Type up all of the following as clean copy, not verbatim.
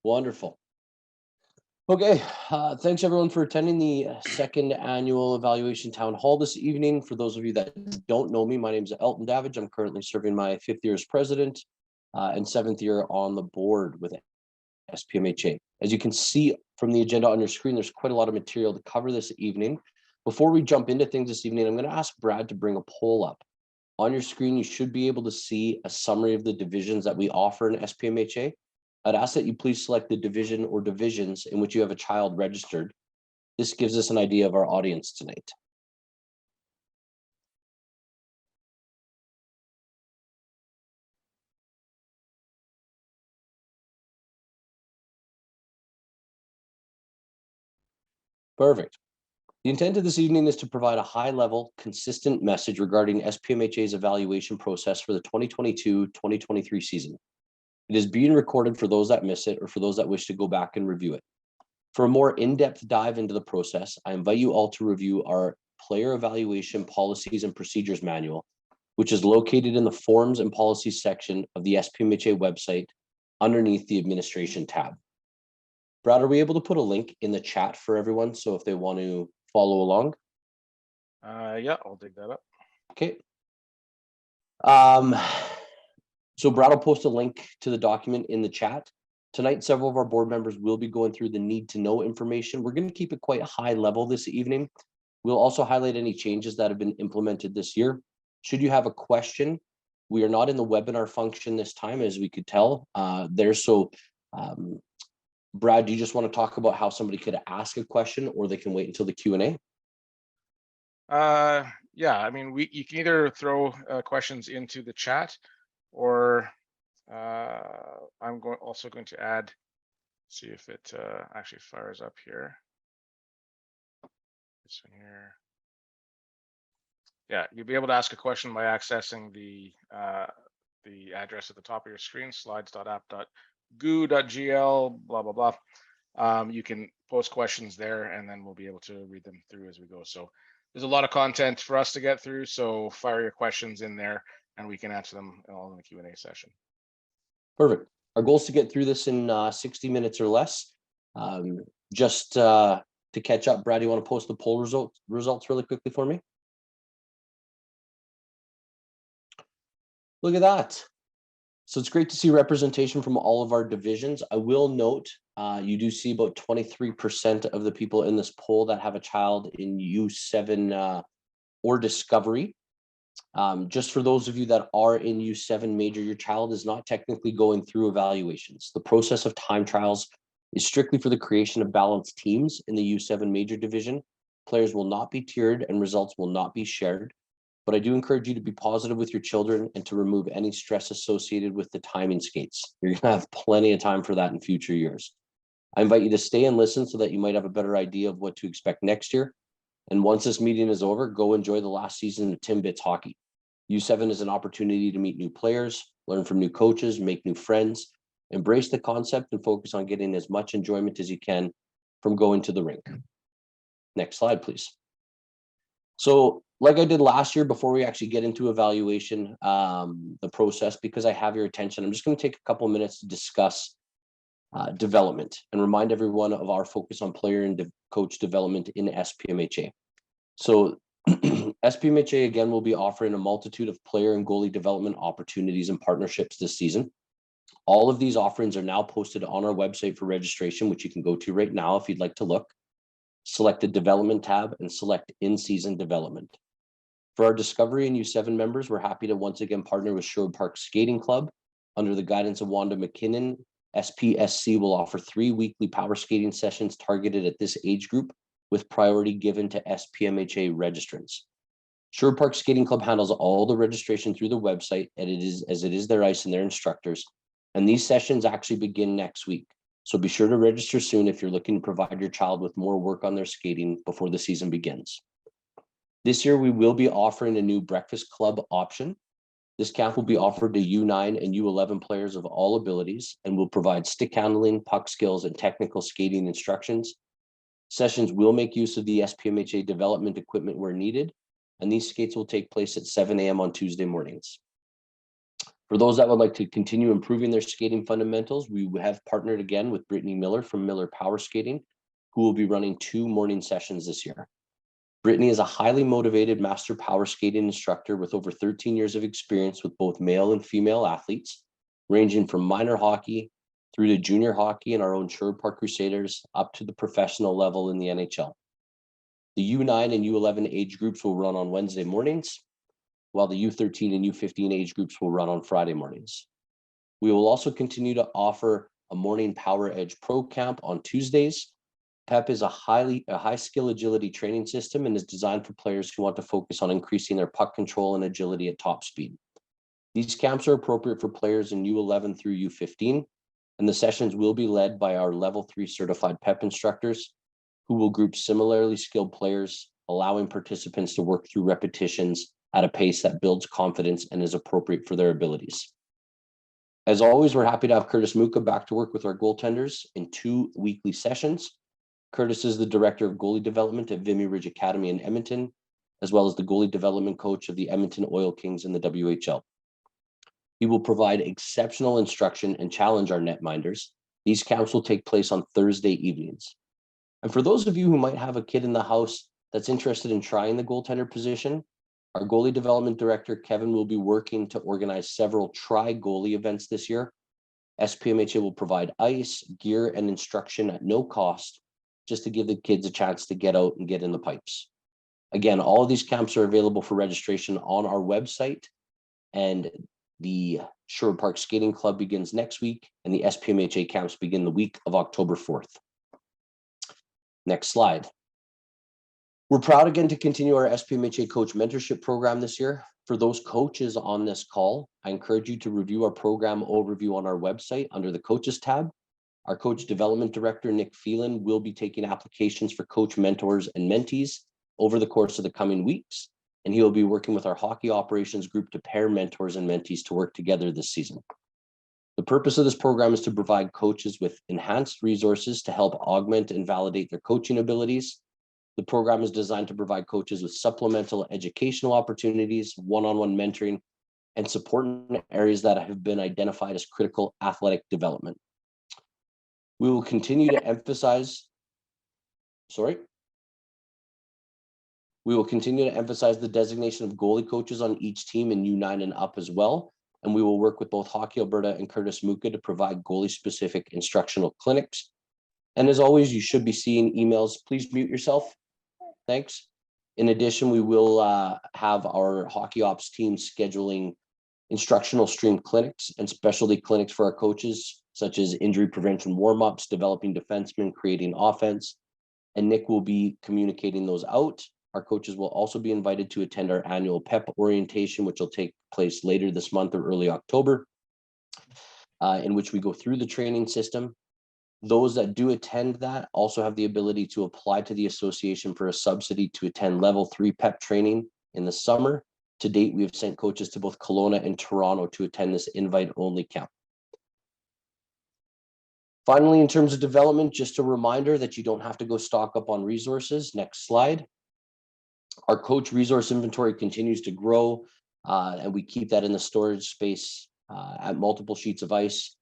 Wonderful. Okay, thanks everyone for attending the second annual evaluation town hall this evening. For those of you that don't know me, my name is Elton Davidge. I'm currently serving my 5th year as president and 7th year on the board with SPMHA. As you can see from the agenda on your screen, there's quite a lot of material to cover this evening. Before we jump into things this evening, I'm going to ask Brad to bring a poll up. On your screen, you should be able to see a summary of the divisions that we offer in SPMHA. I'd ask that you please select the division or divisions in which you have a child registered. This gives us an idea of our audience tonight. Perfect. The intent of this evening is to provide a high-level, consistent message regarding SPMHA's evaluation process for the 2022-2023 season. It is being recorded for those that miss it or for those that wish to go back and review it. For a more in-depth dive into the process, I invite you all to review our Player Evaluation Policies and Procedures Manual, which is located in the Forms and Policies section of the SPMHA website underneath the Administration tab. Brad, are we able to put a link in the chat for everyone so if they want to follow along? Yeah, I'll dig that up. Okay. So Brad will post a link to the document in the chat. Tonight, several of our board members will be going through the need to know information. We're going to keep it quite high level this evening. We'll also highlight any changes that have been implemented this year. Should you have a question, we are not in the webinar function this time, as we could tell there. So Brad, do you just want to talk about how somebody could ask a question or they can wait until the Q&A? Yeah, I mean, you can either throw questions into the chat or I'm also going to add, see if it actually fires up here. This one here. Yeah, you'll be able to ask a question by accessing the address at the top of your screen, slides.app.goo.gl, blah, blah, blah. You can post questions there and then we'll be able to read them through as we go. So there's a lot of content for us to get through. So fire your questions in there and we can answer them all in the Q&A session. Perfect. Our goal is to get through this in 60 minutes or less. Just to catch up, Brad, you want to post the poll results really quickly for me? Look at that. So it's great to see representation from all of our divisions. I will note, you do see about 23% of the people in this poll that have a child in U7 or Discovery. Just for those of you that are in U7 major, your child is not technically going through evaluations. The process of time trials is strictly for the creation of balanced teams in the U7 major division. Players will not be tiered and results will not be shared. But I do encourage you to be positive with your children and to remove any stress associated with the timing skates. You're going to have plenty of time for that in future years. I invite you to stay and listen so that you might have a better idea of what to expect next year. And once this meeting is over, go enjoy the last season of Timbits hockey. U7 is an opportunity to meet new players, learn from new coaches, make new friends, embrace the concept and focus on getting as much enjoyment as you can from going to the rink. Next slide, please. So like I did last year, before we actually get into evaluation, the process, because I have your attention, I'm just going to take a couple of minutes to discuss development and remind everyone of our focus on player and coach development in SPMHA. So SPMHA, again, will be offering a multitude of player and goalie development opportunities and partnerships this season. All of these offerings are now posted on our website for registration, which you can go to right now if you'd like to look. Select the development tab and select in-season development. For our Discovery and U7 members, we're happy to once again partner with Sherwood Park Skating Club. Under the guidance of Wanda McKinnon, SPSC will offer 3 weekly power skating sessions targeted at this age group with priority given to SPMHA registrants. Sherwood Park Skating Club handles all the registration through the website, and it is their ice and their instructors. And these sessions actually begin next week. So be sure to register soon if you're looking to provide your child with more work on their skating before the season begins. This year, we will be offering a new breakfast club option. This camp will be offered to U9 and U11 players of all abilities and will provide stick handling, puck skills, and technical skating instructions. Sessions will make use of the SPMHA development equipment where needed, and these skates will take place at 7 a.m. on Tuesday mornings. For those that would like to continue improving their skating fundamentals, we have partnered again with Brittany Miller from Miller Power Skating, who will be running 2 morning sessions this year. Brittany is a highly motivated master power skating instructor with over 13 years of experience with both male and female athletes, ranging from minor hockey through to junior hockey and our own Sherwood Park Crusaders up to the professional level in the NHL. The U9 and U11 age groups will run on Wednesday mornings, while the U13 and U15 age groups will run on Friday mornings. We will also continue to offer a morning Power Edge Pro Camp on Tuesdays. PEP is a high skill agility training system and is designed for players who want to focus on increasing their puck control and agility at top speed. These camps are appropriate for players in U11 through U15, and the sessions will be led by our level 3 certified PEP instructors, who will group similarly skilled players, allowing participants to work through repetitions at a pace that builds confidence and is appropriate for their abilities. As always, we're happy to have Curtis Muka back to work with our goaltenders in 2 weekly sessions. Curtis is the Director of Goalie Development at Vimy Ridge Academy in Edmonton, as well as the Goalie Development Coach of the Edmonton Oil Kings in the WHL. He will provide exceptional instruction and challenge our netminders. These camps will take place on Thursday evenings. And for those of you who might have a kid in the house that's interested in trying the goaltender position, our Goalie Development Director, Kevin, will be working to organize several try goalie events this year. SPMHA will provide ice, gear, and instruction at no cost, just to give the kids a chance to get out and get in the pipes. Again, all of these camps are available for registration on our website, and the Sherwood Park Skating Club begins next week, and the SPMHA camps begin the week of October 4th. Next slide. We're proud again to continue our SPMHA Coach Mentorship Program this year. For those coaches on this call, I encourage you to review our program overview on our website under the Coaches tab. Our Coach Development Director, Nick Phelan, will be taking applications for coach mentors and mentees over the course of the coming weeks, and he will be working with our hockey operations group to pair mentors and mentees to work together this season. The purpose of this program is to provide coaches with enhanced resources to help augment and validate their coaching abilities. The program is designed to provide coaches with supplemental educational opportunities, one-on-one mentoring, and support in areas that have been identified as critical athletic development. We will continue to emphasize, the designation of goalie coaches on each team in U9 and up as well. And we will work with both Hockey Alberta and Curtis Muka to provide goalie-specific instructional clinics. And as always, you should be seeing emails. Please mute yourself. Thanks. In addition, we will have our hockey ops team scheduling instructional stream clinics and specialty clinics for our coaches, such as injury prevention warm-ups, developing defensemen, creating offense, and Nick will be communicating those out. Our coaches will also be invited to attend our annual PEP orientation, which will take place later this month or early October, in which we go through the training system. Those that do attend that also have the ability to apply to the association for a subsidy to attend level 3 PEP training in the summer. To date, we have sent coaches to both Kelowna and Toronto to attend this invite-only camp. Finally, in terms of development, just a reminder that you don't have to go stock up on resources. Next slide. Our coach resource inventory continues to grow, and we keep that in the storage space at multiple sheets of ice.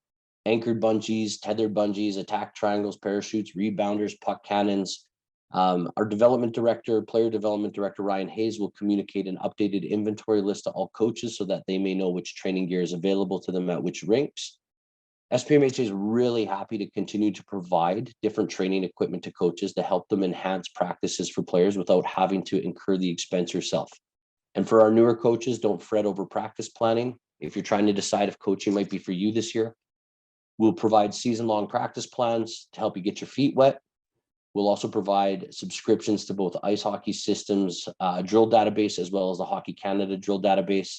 Anchored bungees, tethered bungees, attack triangles, parachutes, rebounders, puck cannons. Our player development director, Ryan Hayes, will communicate an updated inventory list to all coaches so that they may know which training gear is available to them at which rinks. SPMHA is really happy to continue to provide different training equipment to coaches to help them enhance practices for players without having to incur the expense yourself. And for our newer coaches, don't fret over practice planning. If you're trying to decide if coaching might be for you this year, we'll provide season-long practice plans to help you get your feet wet. We'll also provide subscriptions to both Ice Hockey Systems drill database as well as the Hockey Canada drill database.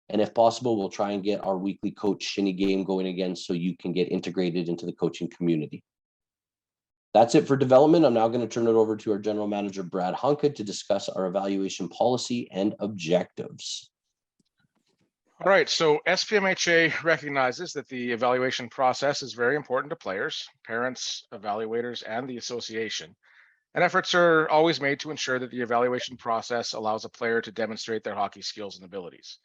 And if possible, we'll try and get our weekly coach shinny game going again so you can get integrated into the coaching community. That's it for development. I'm now going to turn it over to our general manager, Brad Hunka, to discuss our evaluation policy and objectives. All right, so SPMHA recognizes that the evaluation process is very important to players, parents, evaluators, and the association. And efforts are always made to ensure that the evaluation process allows a player to demonstrate their hockey skills and abilities.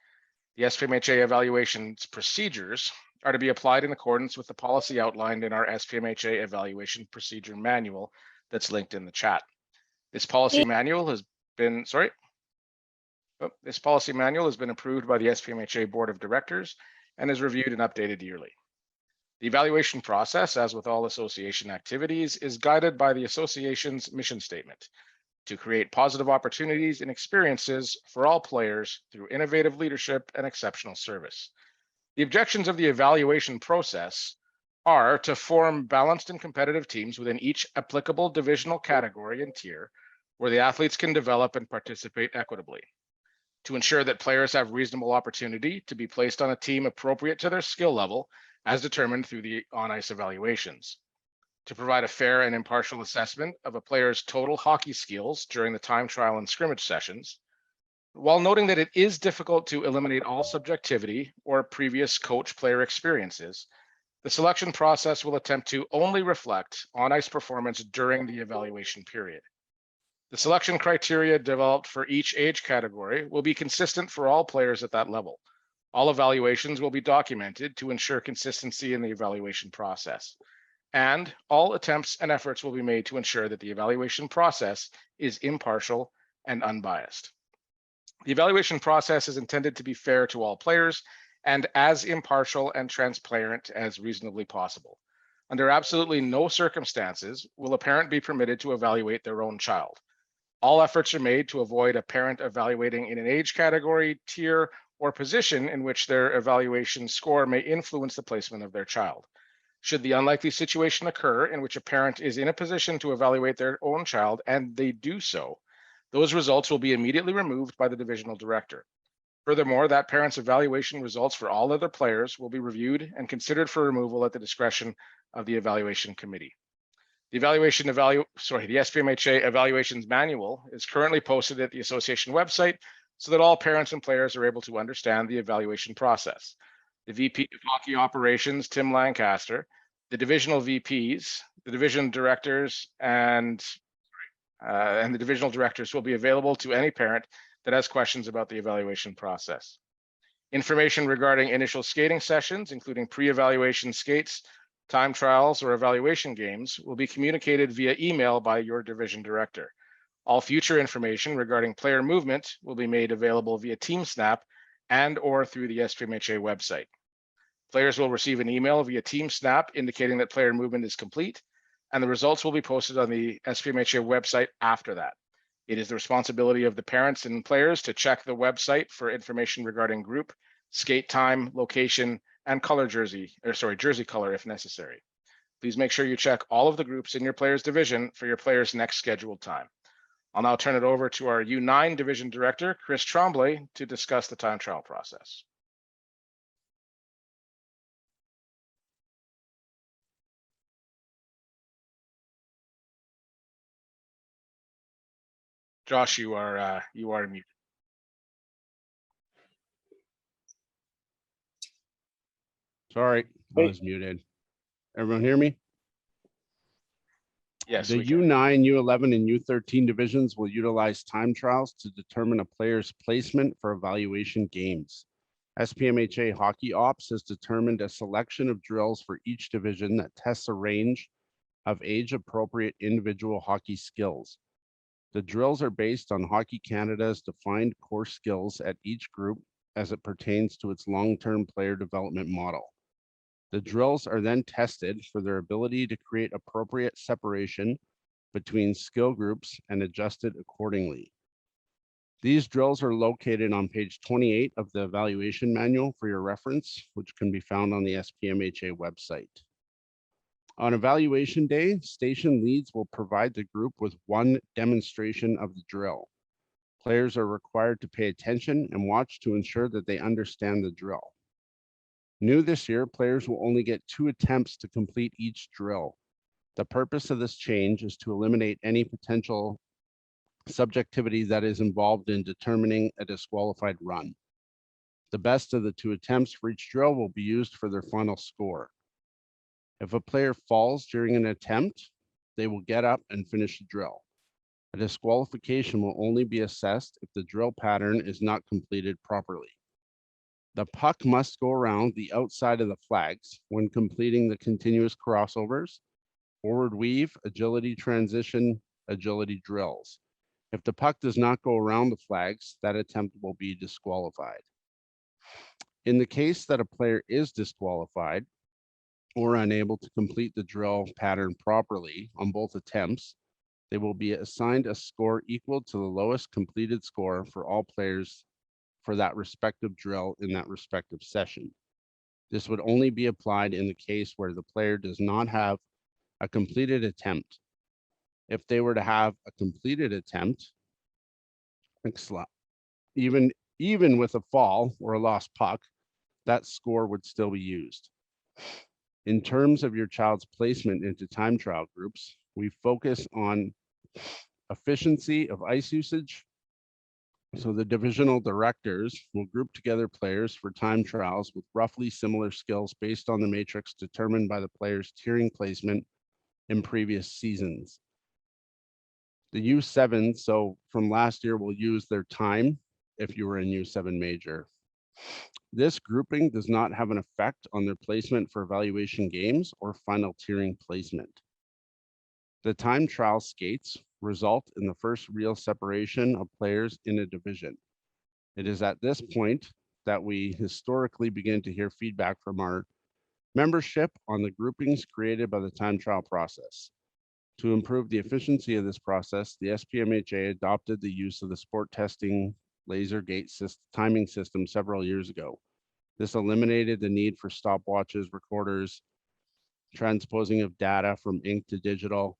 The SPMHA evaluation's procedures are to be applied in accordance with the policy outlined in our SPMHA evaluation procedure manual that's linked in the chat. This policy manual has been, this policy manual has been approved by the SPMHA Board of Directors and is reviewed and updated yearly. The evaluation process, as with all association activities, is guided by the association's mission statement to create positive opportunities and experiences for all players through innovative leadership and exceptional service. The objectives of the evaluation process are to form balanced and competitive teams within each applicable divisional category and tier where the athletes can develop and participate equitably, to ensure that players have reasonable opportunity to be placed on a team appropriate to their skill level as determined through the on-ice evaluations, to provide a fair and impartial assessment of a player's total hockey skills during the time trial and scrimmage sessions, while noting that it is difficult to eliminate all subjectivity or previous coach-player experiences. The selection process will attempt to only reflect on-ice performance during the evaluation period. The selection criteria developed for each age category will be consistent for all players at that level. All evaluations will be documented to ensure consistency in the evaluation process. And all attempts and efforts will be made to ensure that the evaluation process is impartial and unbiased. The evaluation process is intended to be fair to all players and as impartial and transparent as reasonably possible. Under absolutely no circumstances will a parent be permitted to evaluate their own child. All efforts are made to avoid a parent evaluating in an age category, tier, or position in which their evaluation score may influence the placement of their child. Should the unlikely situation occur in which a parent is in a position to evaluate their own child and they do so, those results will be immediately removed by the divisional director. Furthermore, that parent's evaluation results for all other players will be reviewed and considered for removal at the discretion of the evaluation committee. The SPMHA evaluations manual is currently posted at the association website so that all parents and players are able to understand the evaluation process. The VP of Hockey Operations, Tim Lancaster, the divisional VPs, the division directors, and the divisional directors will be available to any parent that has questions about the evaluation process. Information regarding initial skating sessions, including pre-evaluation skates, time trials, or evaluation games, will be communicated via email by your division director. All future information regarding player movement will be made available via TeamSnap and or through the SPMHA website. Players will receive an email via TeamSnap indicating that player movement is complete, and the results will be posted on the SPMHA website after that. It is the responsibility of the parents and players to check the website for information regarding group, skate time, location, and jersey color if necessary. Please make sure you check all of the groups in your player's division for your player's next scheduled time. I'll now turn it over to our U9 Division Director, Chris Tremblay, to discuss the time trial process. Josh, you are muted. Sorry, I was muted. Everyone hear me? Yes. The U9, U11, and U13 divisions will utilize time trials to determine a player's placement for evaluation games. SPMHA Hockey Ops has determined a selection of drills for each division that tests a range of age-appropriate individual hockey skills. The drills are based on Hockey Canada's defined core skills at each group as it pertains to its long-term player development model. The drills are then tested for their ability to create appropriate separation between skill groups and adjusted accordingly. These drills are located on page 28 of the evaluation manual for your reference, which can be found on the SPMHA website. On evaluation day, station leads will provide the group with one demonstration of the drill. Players are required to pay attention and watch to ensure that they understand the drill. New this year, players will only get 2 attempts to complete each drill. The purpose of this change is to eliminate any potential subjectivity that is involved in determining a disqualified run. The best of the 2 attempts for each drill will be used for their final score. If a player falls during an attempt, they will get up and finish the drill. A disqualification will only be assessed if the drill pattern is not completed properly. The puck must go around the outside of the flags when completing the continuous crossovers, forward weave, agility transition, agility drills. If the puck does not go around the flags, that attempt will be disqualified. In the case that a player is disqualified or unable to complete the drill pattern properly on both attempts, they will be assigned a score equal to the lowest completed score for all players for that respective drill in that respective session. This would only be applied in the case where the player does not have a completed attempt. If they were to have a completed attempt, even with a fall or a lost puck, that score would still be used. In terms of your child's placement into time trial groups, we focus on efficiency of ice usage. So the divisional directors will group together players for time trials with roughly similar skills based on the matrix determined by the player's tiering placement in previous seasons. The U7, so from last year, will use their time if you were in U7 major. This grouping does not have an effect on their placement for evaluation games or final tiering placement. The time trial skates result in the first real separation of players in a division. It is at this point that we historically begin to hear feedback from our membership on the groupings created by the time trial process. To improve the efficiency of this process, the SPMHA adopted the use of the sport testing laser gate timing system several years ago. This eliminated the need for stopwatches, recorders, transposing of data from ink to digital.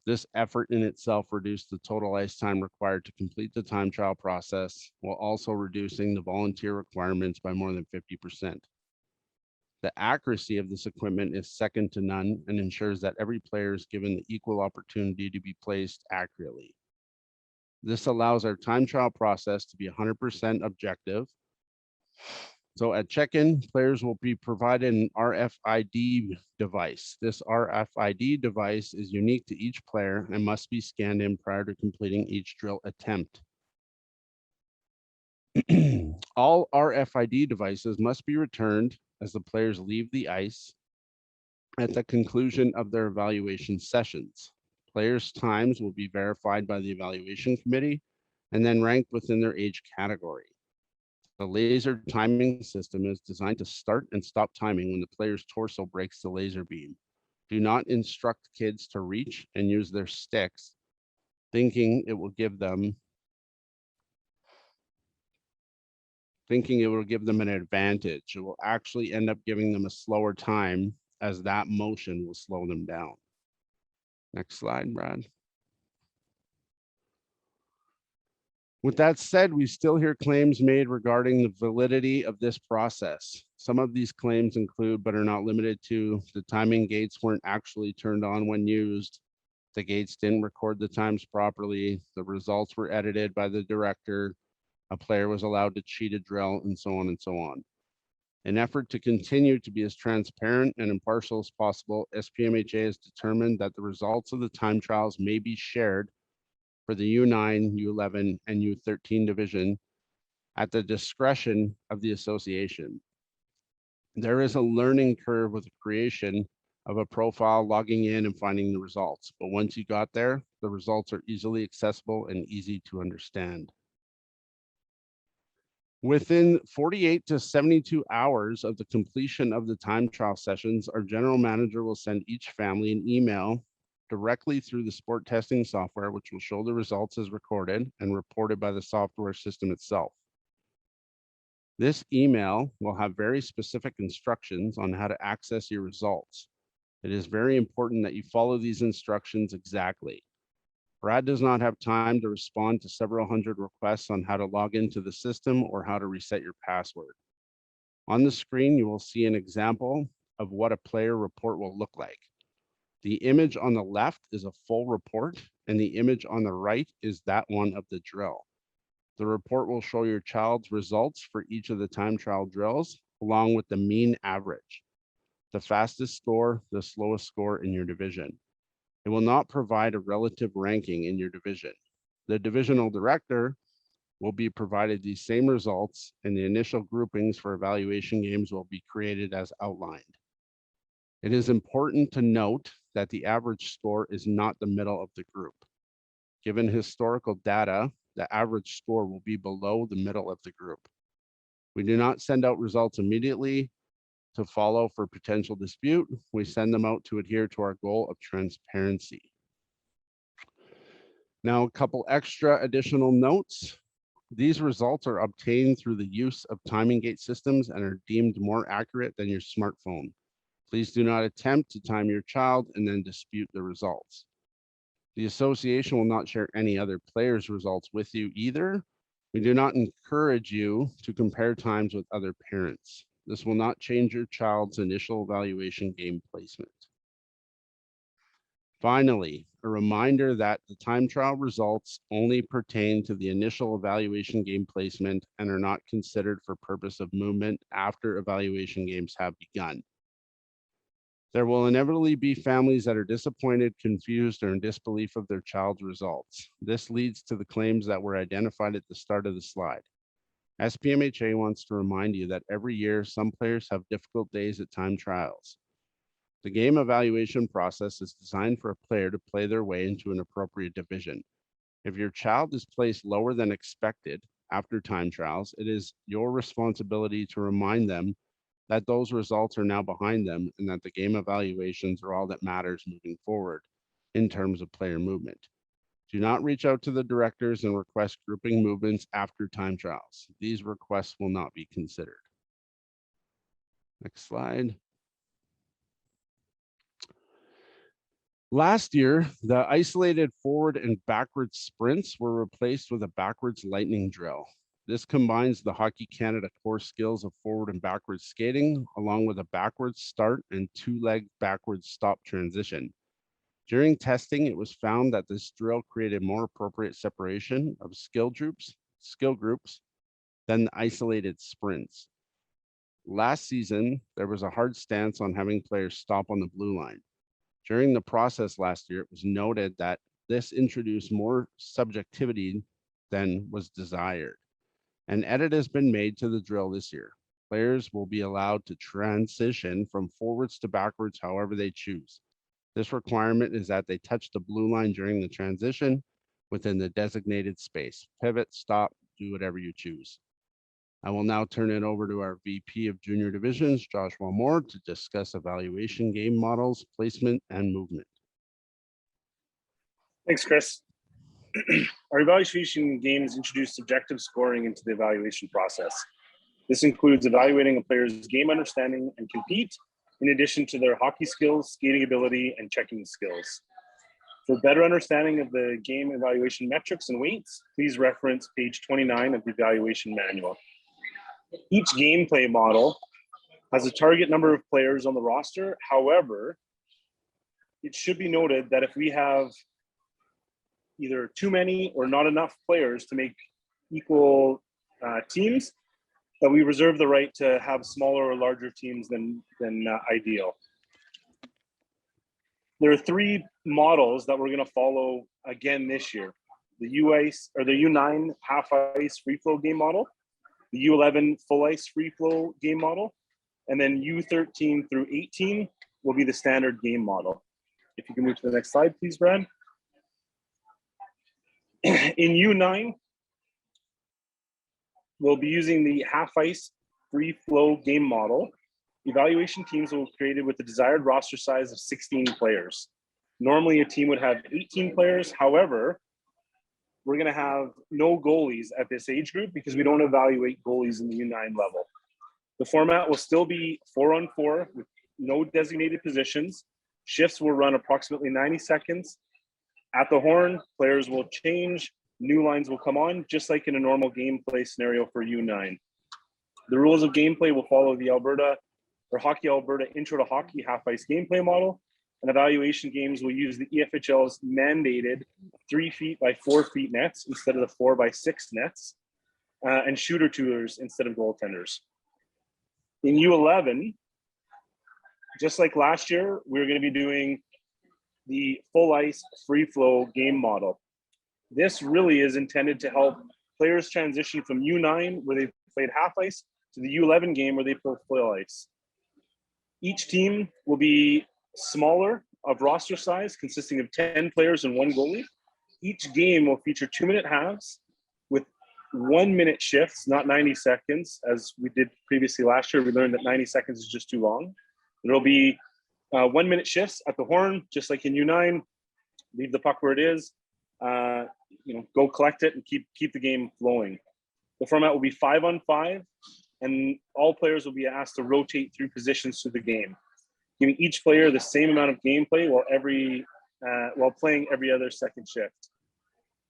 This effort in itself reduced the total ice time required to complete the time trial process, while also reducing the volunteer requirements by more than 50%. The accuracy of this equipment is second to none and ensures that every player is given the equal opportunity to be placed accurately. This allows our time trial process to be 100% objective. So at check-in, players will be provided an RFID device. This RFID device is unique to each player and must be scanned in prior to completing each drill attempt. All RFID devices must be returned as the players leave the ice at the conclusion of their evaluation sessions. Players' times will be verified by the evaluation committee and then ranked within their age category. The laser timing system is designed to start and stop timing when the player's torso breaks the laser beam. Do not instruct kids to reach and use their sticks, thinking it will give them an advantage. It will actually end up giving them a slower time, as that motion will slow them down. Next slide, Brad. With that said, we still hear claims made regarding the validity of this process. Some of these claims include, but are not limited to, the timing gates weren't actually turned on when used, the gates didn't record the times properly, the results were edited by the director, a player was allowed to cheat a drill, and so on and so on. In effort to continue to be as transparent and impartial as possible, SPMHA has determined that the results of the time trials may be shared for the U9, U11, and U13 division at the discretion of the association. There is a learning curve with the creation of a profile, logging in and finding the results. But once you got there, the results are easily accessible and easy to understand. Within 48 to 72 hours of the completion of the time trial sessions, our general manager will send each family an email directly through the sport testing software, which will show the results as recorded and reported by the software system itself. This email will have very specific instructions on how to access your results. It is very important that you follow these instructions exactly. Brad does not have time to respond to several hundred requests on how to log into the system or how to reset your password. On the screen, you will see an example of what a player report will look like. The image on the left is a full report, and the image on the right is that one of the drill. The report will show your child's results for each of the time trial drills, along with the mean average, the fastest score, the slowest score in your division. It will not provide a relative ranking in your division. The divisional director will be provided these same results, and the initial groupings for evaluation games will be created as outlined. It is important to note that the average score is not the middle of the group. Given historical data, the average score will be below the middle of the group. We do not send out results immediately to follow for potential dispute. We send them out to adhere to our goal of transparency. Now, a couple extra additional notes. These results are obtained through the use of timing gate systems and are deemed more accurate than your smartphone. Please do not attempt to time your child and then dispute the results. The association will not share any other players' results with you either. We do not encourage you to compare times with other parents. This will not change your child's initial evaluation game placement. Finally, a reminder that the time trial results only pertain to the initial evaluation game placement and are not considered for purpose of movement after evaluation games have begun. There will inevitably be families that are disappointed, confused, or in disbelief of their child's results. This leads to the claims that were identified at the start of the slide. SPMHA wants to remind you that every year, some players have difficult days at time trials. The game evaluation process is designed for a player to play their way into an appropriate division. If your child is placed lower than expected after time trials, it is your responsibility to remind them that those results are now behind them and that the game evaluations are all that matters moving forward in terms of player movement. Do not reach out to the directors and request grouping movements after time trials. These requests will not be considered. Next slide. Last year, the isolated forward and backwards sprints were replaced with a backwards lightning drill. This combines the Hockey Canada core skills of forward and backwards skating, along with a backwards start and two-leg backwards stop transition. During testing, it was found that this drill created more appropriate separation of skill groups than the isolated sprints. Last season, there was a hard stance on having players stop on the blue line. During the process last year, it was noted that this introduced more subjectivity than was desired. An edit has been made to the drill this year. Players will be allowed to transition from forwards to backwards however they choose. This requirement is that they touch the blue line during the transition within the designated space. Pivot, stop, do whatever you choose. I will now turn it over to our VP of Junior Divisions, Joshua Moore, to discuss evaluation game models, placement, and movement. Thanks, Chris. Our evaluation games introduce subjective scoring into the evaluation process. This includes evaluating a player's game understanding and compete, in addition to their hockey skills, skating ability, and checking skills. For better understanding of the game evaluation metrics and weights, please reference page 29 of the evaluation manual. Each gameplay model has a target number of players on the roster. However, it should be noted that if we have either too many or not enough players to make equal teams, that we reserve the right to have smaller or larger teams than ideal. There are three models that we're going to follow again this year: the U9 half ice free flow game model, the U11 full ice free flow game model, and then U13 through 18 will be the standard game model. If you can move to the next slide, please, Brad. In U9, we'll be using the half ice free flow game model. Evaluation teams will be created with the desired roster size of 16 players. Normally a team would have 18 players. However, we're going to have no goalies at this age group because we don't evaluate goalies in the U9 level. The format will still be 4-on-4 with no designated positions. Shifts will run approximately 90 seconds. At the horn, players will change, new lines will come on, just like in a normal gameplay scenario for U9. The rules of gameplay will follow the Hockey Alberta Intro to Hockey half ice gameplay model, and evaluation games will use the EFHL's mandated 3 feet by 4 feet nets instead of the 4 by 6 nets, and shooter toolers instead of goaltenders. In U11, just like last year, we're going to be doing the full ice free flow game model. This really is intended to help players transition from U9, where they played half ice, to the U11 game where they play full ice. Each team will be smaller of roster size, consisting of 10 players and 1 goalie. Each game will feature 2-minute halves with 1-minute shifts, not 90 seconds, as we did previously last year. We learned that 90 seconds is just too long. There'll be 1-minute shifts at the horn, just like in U9. Leave the puck where it is, go collect it and keep the game flowing. The format will be 5-on-5, and all players will be asked to rotate through positions through the game, giving each player the same amount of gameplay while playing every other second shift.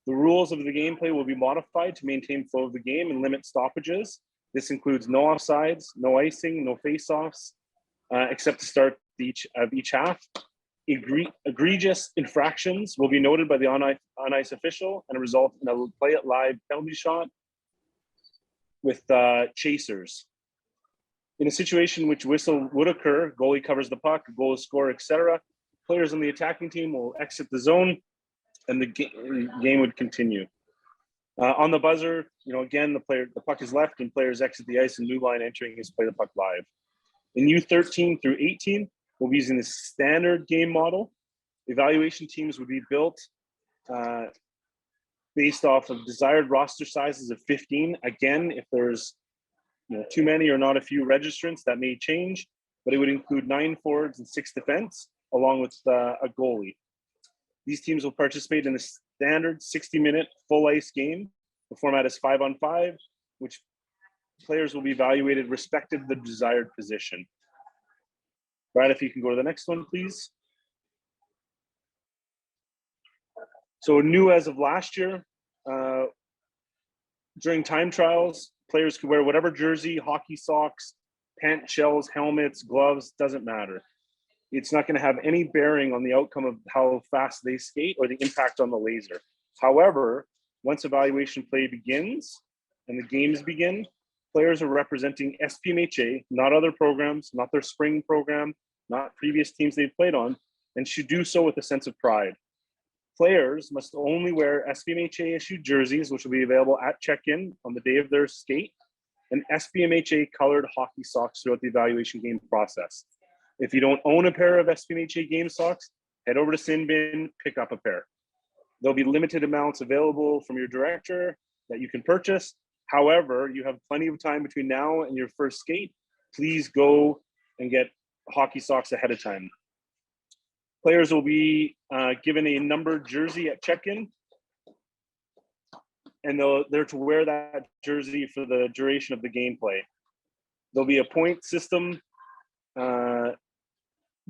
The rules of the gameplay will be modified to maintain flow of the game and limit stoppages. This includes no offsides, no icing, no face-offs, except to start each half. Egregious infractions will be noted by the on-ice official and result in a play it live penalty shot with chasers. In a situation in which whistle would occur, goalie covers the puck, goal is scored, etc., players on the attacking team will exit the zone and the game would continue. On the buzzer, again, the puck is left and players exit the ice and new line entering is play the puck live. In U13 through 18, we'll be using the standard game model. Evaluation teams would be built based off of desired roster sizes of 15. Again, if there's too many or not a few registrants, that may change, but it would include 9 forwards and 6 defense, along with a goalie. These teams will participate in the standard 60-minute full ice game. The format is 5-on-5, which players will be evaluated respective of the desired position. Brad, if you can go to the next one, please. So new as of last year, during time trials, players can wear whatever jersey, hockey socks, pant shells, helmets, gloves, doesn't matter. It's not going to have any bearing on the outcome of how fast they skate or the impact on the laser. However, once evaluation play begins and the games begin, players are representing SPMHA, not other programs, not their spring program, not previous teams they've played on, and should do so with a sense of pride. Players must only wear SPMHA issued jerseys, which will be available at check-in on the day of their skate, and SPMHA colored hockey socks throughout the evaluation game process. If you don't own a pair of SPMHA game socks, head over to Sinbin, pick up a pair. There'll be limited amounts available from your director that you can purchase. However, you have plenty of time between now and your first skate. Please go and get hockey socks ahead of time. Players will be given a numbered jersey at check-in, and they're to wear that jersey for the duration of the gameplay. There'll be a point system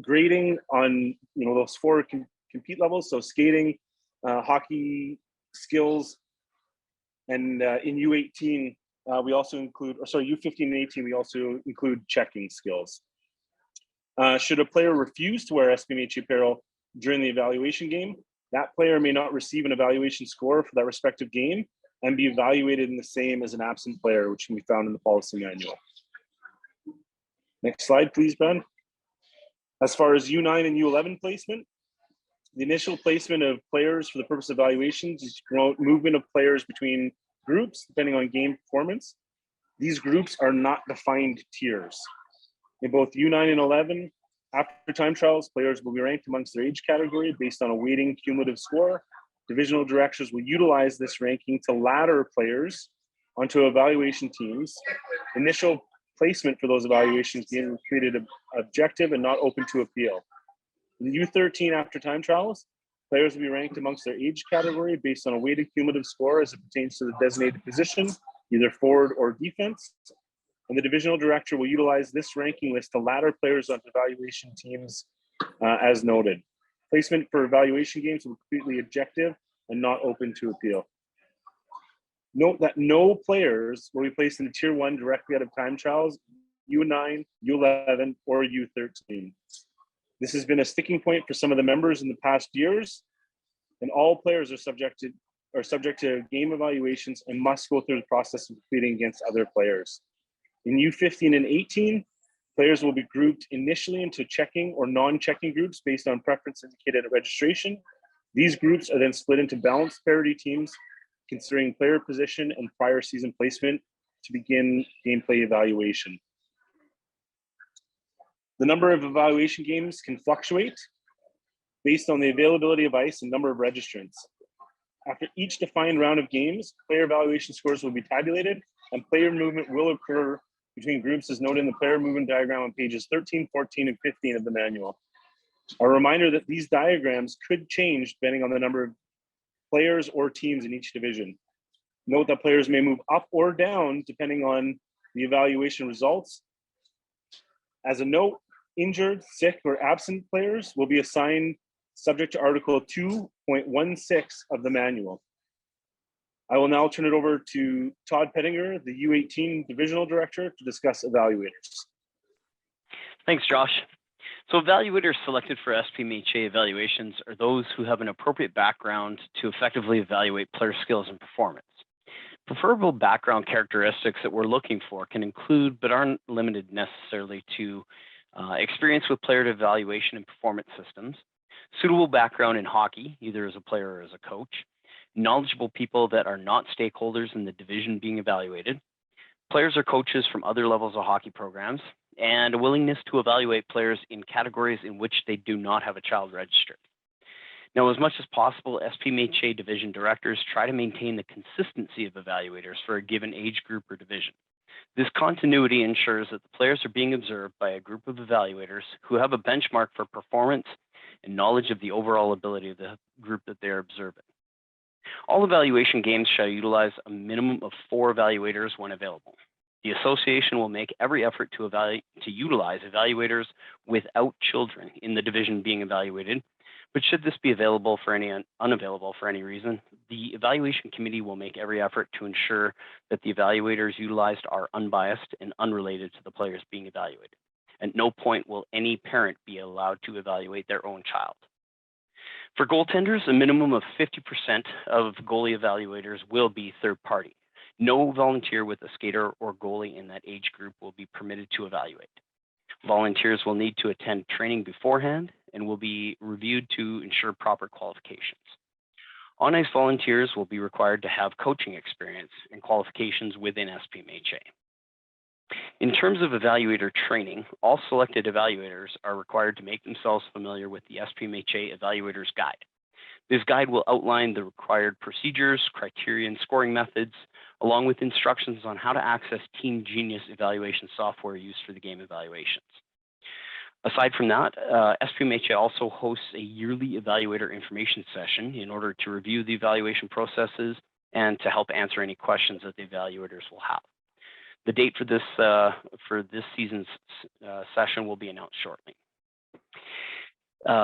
grading on those 4 compete levels, so skating, hockey skills, and in U18 we also include, U15 and 18 we also include checking skills. Should a player refuse to wear SPMHA apparel during the evaluation game, that player may not receive an evaluation score for that respective game and be evaluated in the same as an absent player, which can be found in the policy manual. Next slide, please, Ben. As far as U9 and U11 placement, the initial placement of players for the purpose of evaluations is to promote movement of players between groups, depending on game performance. These groups are not defined tiers. In both U9 and 11, after time trials, players will be ranked amongst their age category based on a weighting cumulative score. Divisional directors will utilize this ranking to ladder players onto evaluation teams. Initial placement for those evaluations being treated objective and not open to appeal. In U13 after time trials, players will be ranked amongst their age category based on a weighted cumulative score as it pertains to the designated position, either forward or defense. And the divisional director will utilize this ranking list to ladder players onto evaluation teams as noted. Placement for evaluation games will be completely objective and not open to appeal. Note that no players will be placed in Tier 1 directly out of time trials, U9, U11, or U13. This has been a sticking point for some of the members in the past years, and all players are subject to game evaluations and must go through the process of competing against other players. In U15 and 18, players will be grouped initially into checking or non-checking groups based on preference indicated at registration. These groups are then split into balanced parity teams considering player position and prior season placement to begin gameplay evaluation. The number of evaluation games can fluctuate based on the availability of ice and number of registrants. After each defined round of games, player evaluation scores will be tabulated and player movement will occur between groups as noted in the player movement diagram on pages 13, 14, and 15 of the manual. A reminder that these diagrams could change depending on the number of players or teams in each division. Note that players may move up or down depending on the evaluation results. As a note, injured, sick, or absent players will be assigned subject to Article 2.16 of the manual. I will now turn it over to Todd Pettinger, the U18 Divisional Director, to discuss evaluators. Thanks, Josh. So evaluators selected for SPMHA evaluations are those who have an appropriate background to effectively evaluate player skills and performance. Preferable background characteristics that we're looking for can include, but aren't limited necessarily to, experience with player evaluation and performance systems, suitable background in hockey, either as a player or as a coach, knowledgeable people that are not stakeholders in the division being evaluated, players or coaches from other levels of hockey programs, and a willingness to evaluate players in categories in which they do not have a child registered. Now, as much as possible, SPMHA division directors try to maintain the consistency of evaluators for a given age group or division. This continuity ensures that the players are being observed by a group of evaluators who have a benchmark for performance and knowledge of the overall ability of the group that they're observing. All evaluation games shall utilize a minimum of 4 evaluators when available. The association will make every effort to utilize evaluators without children in the division being evaluated, but should this be unavailable for any reason, the evaluation committee will make every effort to ensure that the evaluators utilized are unbiased and unrelated to the players being evaluated. At no point will any parent be allowed to evaluate their own child. For goaltenders, a minimum of 50% of goalie evaluators will be third party. No volunteer with a skater or goalie in that age group will be permitted to evaluate. Volunteers will need to attend training beforehand and will be reviewed to ensure proper qualifications. On-ice volunteers will be required to have coaching experience and qualifications within SPMHA. In terms of evaluator training, all selected evaluators are required to make themselves familiar with the SPMHA Evaluator's Guide. This guide will outline the required procedures, criteria, and scoring methods, along with instructions on how to access Team Genius evaluation software used for the game evaluations. Aside from that, SPMHA also hosts a yearly evaluator information session in order to review the evaluation processes and to help answer any questions that the evaluators will have. The date for this season's session will be announced shortly.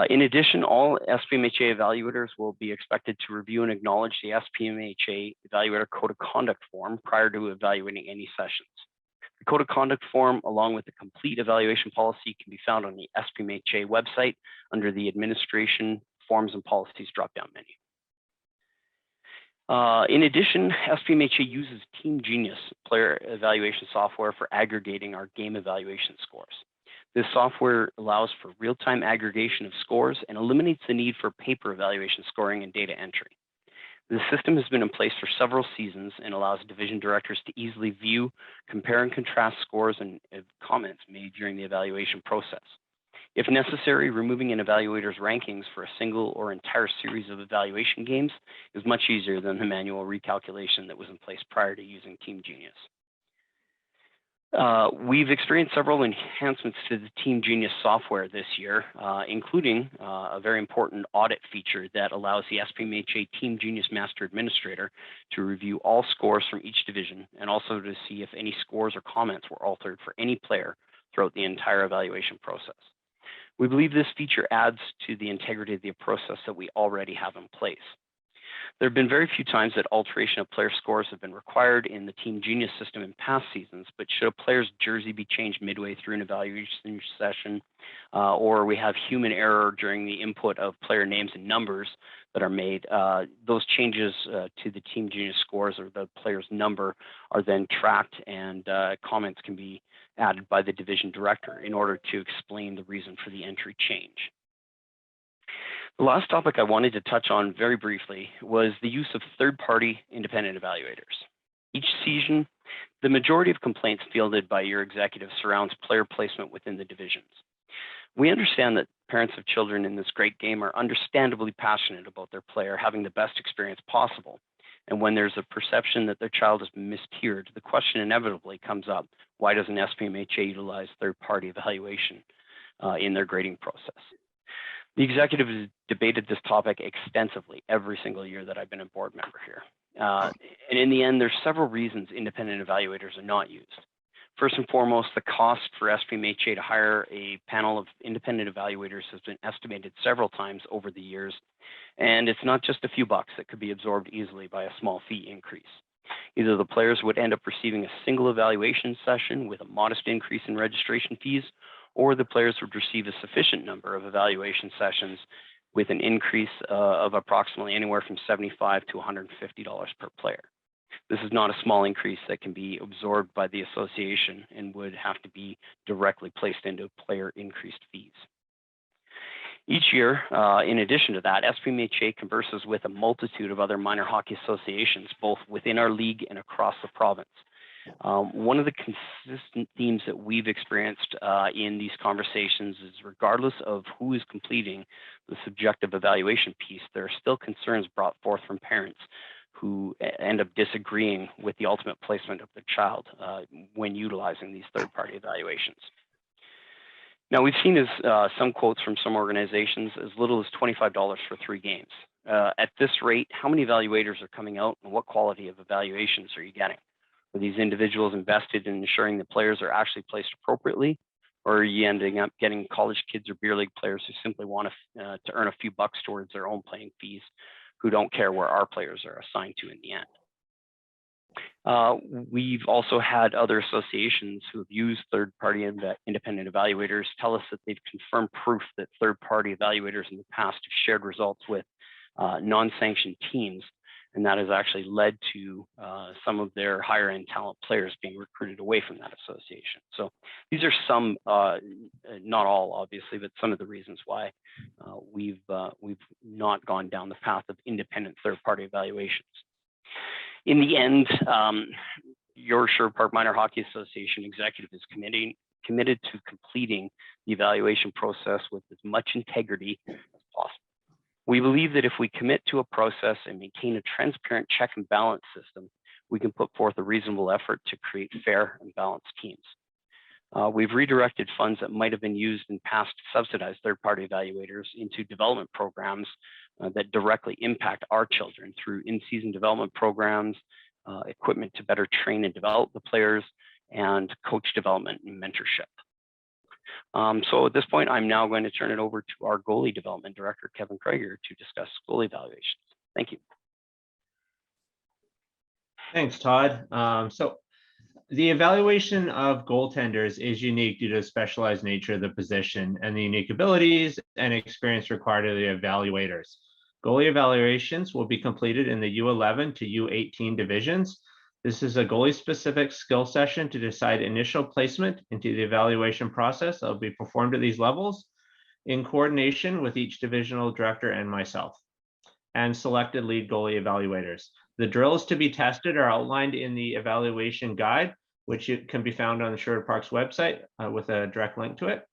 In addition, all SPMHA evaluators will be expected to review and acknowledge the SPMHA Evaluator Code of Conduct form prior to evaluating any sessions. The Code of Conduct form, along with the complete evaluation policy, can be found on the SPMHA website under the Administration Forms and Policies drop-down menu. In addition, SPMHA uses Team Genius player evaluation software for aggregating our game evaluation scores. This software allows for real-time aggregation of scores and eliminates the need for paper evaluation scoring and data entry. The system has been in place for several seasons and allows division directors to easily view, compare, and contrast scores and comments made during the evaluation process. If necessary, removing an evaluator's rankings for a single or entire series of evaluation games is much easier than the manual recalculation that was in place prior to using Team Genius. We've experienced several enhancements to the Team Genius software this year, including a very important audit feature that allows the SPMHA Team Genius Master Administrator to review all scores from each division and also to see if any scores or comments were altered for any player throughout the entire evaluation process. We believe this feature adds to the integrity of the process that we already have in place. There have been very few times that alteration of player scores have been required in the Team Genius system in past seasons, but should a player's jersey be changed midway through an evaluation session, or we have human error during the input of player names and numbers that are made, those changes to the Team Genius scores or the player's number are then tracked and comments can be added by the division director in order to explain the reason for the entry change. The last topic I wanted to touch on very briefly was the use of third-party independent evaluators. Each season, the majority of complaints fielded by your executive surrounds player placement within the divisions. We understand that parents of children in this great game are understandably passionate about their player having the best experience possible. And when there's a perception that their child has been mistiered, the question inevitably comes up, why doesn't SPMHA utilize third-party evaluation in their grading process? The executive has debated this topic extensively every single year that I've been a board member here. And in the end, there's several reasons independent evaluators are not used. First and foremost, the cost for SPMHA to hire a panel of independent evaluators has been estimated several times over the years. And it's not just a few bucks that could be absorbed easily by a small fee increase. Either the players would end up receiving a single evaluation session with a modest increase in registration fees, or the players would receive a sufficient number of evaluation sessions with an increase of approximately anywhere from $75 to $150 per player. This is not a small increase that can be absorbed by the association and would have to be directly placed into player increased fees. Each year, in addition to that, SPMHA converses with a multitude of other minor hockey associations, both within our league and across the province. One of the consistent themes that we've experienced in these conversations is regardless of who is completing the subjective evaluation piece, there are still concerns brought forth from parents who end up disagreeing with the ultimate placement of their child when utilizing these third-party evaluations. Now, we've seen some quotes from some organizations as little as $25 for 3 games. At this rate, how many evaluators are coming out and what quality of evaluations are you getting? Are these individuals invested in ensuring the players are actually placed appropriately, or are you ending up getting college kids or beer league players who simply want to earn a few bucks towards their own playing fees, who don't care where our players are assigned to in the end? We've also had other associations who have used third-party independent evaluators tell us that they've confirmed proof that third-party evaluators in the past have shared results with non-sanctioned teams, and that has actually led to some of their higher-end talent players being recruited away from that association. So these are some, not all obviously, but some of the reasons why we've not gone down the path of independent third-party evaluations. In the end, your Sherwood Park Minor Hockey Association executive is committed to completing the evaluation process with as much integrity as possible. We believe that if we commit to a process and maintain a transparent check and balance system, we can put forth a reasonable effort to create fair and balanced teams. We've redirected funds that might have been used in past to subsidize third-party evaluators into development programs that directly impact our children through in-season development programs, equipment to better train and develop the players, and coach development and mentorship. So at this point, I'm now going to turn it over to our goalie development director, Kevin Krieger, to discuss goalie evaluations. Thank you. Thanks, Todd. So the evaluation of goaltenders is unique due to the specialized nature of the position and the unique abilities and experience required of the evaluators. Goalie evaluations will be completed in the U11 to U18 divisions. This is a goalie-specific skill session to decide initial placement into the evaluation process that will be performed at these levels in coordination with each divisional director and myself, and selected lead goalie evaluators. The drills to be tested are outlined in the evaluation guide, which can be found on the Sherwood Park's website with a direct link to it.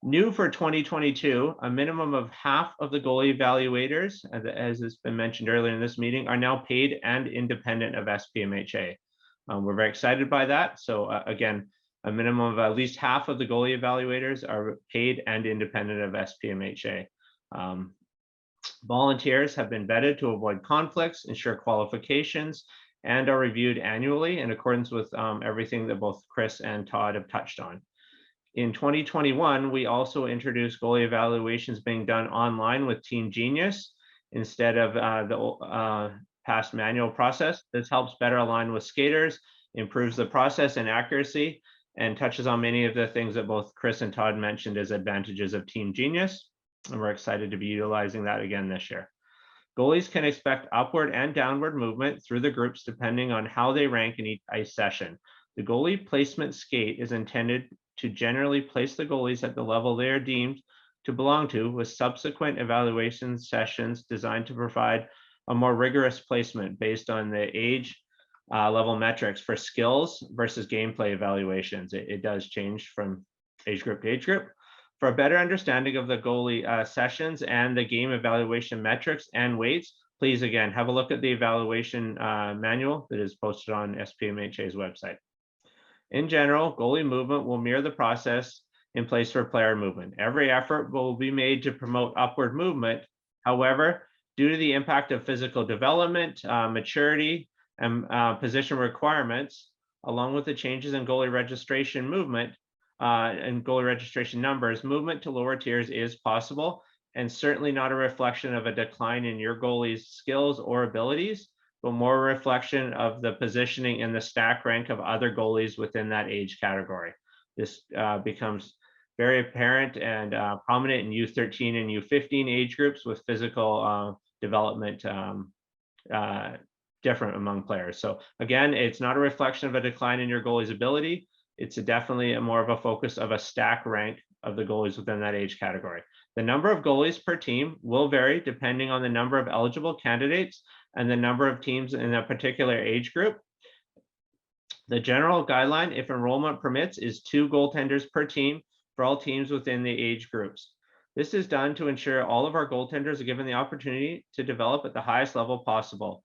New for 2022, a minimum of half of the goalie evaluators, as has been mentioned earlier in this meeting, are now paid and independent of SPMHA. We're very excited by that. So again, a minimum of at least half of the goalie evaluators are paid and independent of SPMHA. Volunteers have been vetted to avoid conflicts, ensure qualifications, and are reviewed annually in accordance with everything that both Chris and Todd have touched on. In 2021, we also introduced goalie evaluations being done online with Team Genius instead of the past manual process. This helps better align with skaters, improves the process and accuracy, and touches on many of the things that both Chris and Todd mentioned as advantages of Team Genius. And we're excited to be utilizing that again this year. Goalies can expect upward and downward movement through the groups depending on how they rank in each ice session. The goalie placement skate is intended to generally place the goalies at the level they are deemed to belong to, with subsequent evaluation sessions designed to provide a more rigorous placement based on the age level metrics for skills versus gameplay evaluations. It does change from age group to age group. For a better understanding of the goalie sessions and the game evaluation metrics and weights, please again have a look at the evaluation manual that is posted on SPMHA's website. In general, goalie movement will mirror the process in place for player movement. Every effort will be made to promote upward movement. However, due to the impact of physical development, maturity, and position requirements, along with the changes in goalie registration movement and goalie registration numbers, movement to lower tiers is possible, and certainly not a reflection of a decline in your goalie's skills or abilities, but more a reflection of the positioning in the stack rank of other goalies within that age category. This becomes very apparent and prominent in U13 and U15 age groups, with physical development different among players. So again, it's not a reflection of a decline in your goalie's ability. It's definitely more of a focus of a stack rank of the goalies within that age category. The number of goalies per team will vary depending on the number of eligible candidates and the number of teams in a particular age group. The general guideline, if enrollment permits, is 2 goaltenders per team for all teams within the age groups. This is done to ensure all of our goaltenders are given the opportunity to develop at the highest level possible.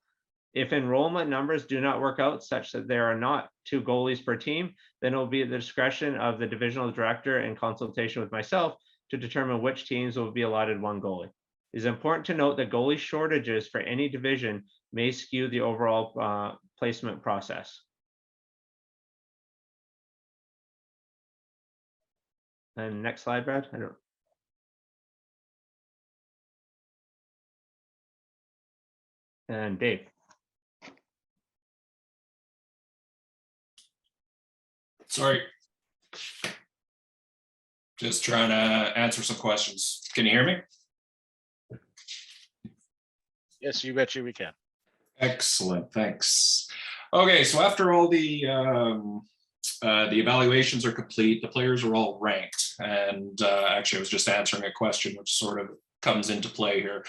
If enrollment numbers do not work out such that there are not 2 goalies per team, then it will be at the discretion of the divisional director in consultation with myself to determine which teams will be allotted 1 goalie. It is important to note that goalie shortages for any division may skew the overall placement process. And next slide, Brad. And Dave. Sorry. Just trying to answer some questions. Can you hear me? Yes, you bet you we can. Excellent, thanks. Okay, so after all the evaluations are complete, the players are all ranked, and actually I was just answering a question which sort of comes into play here.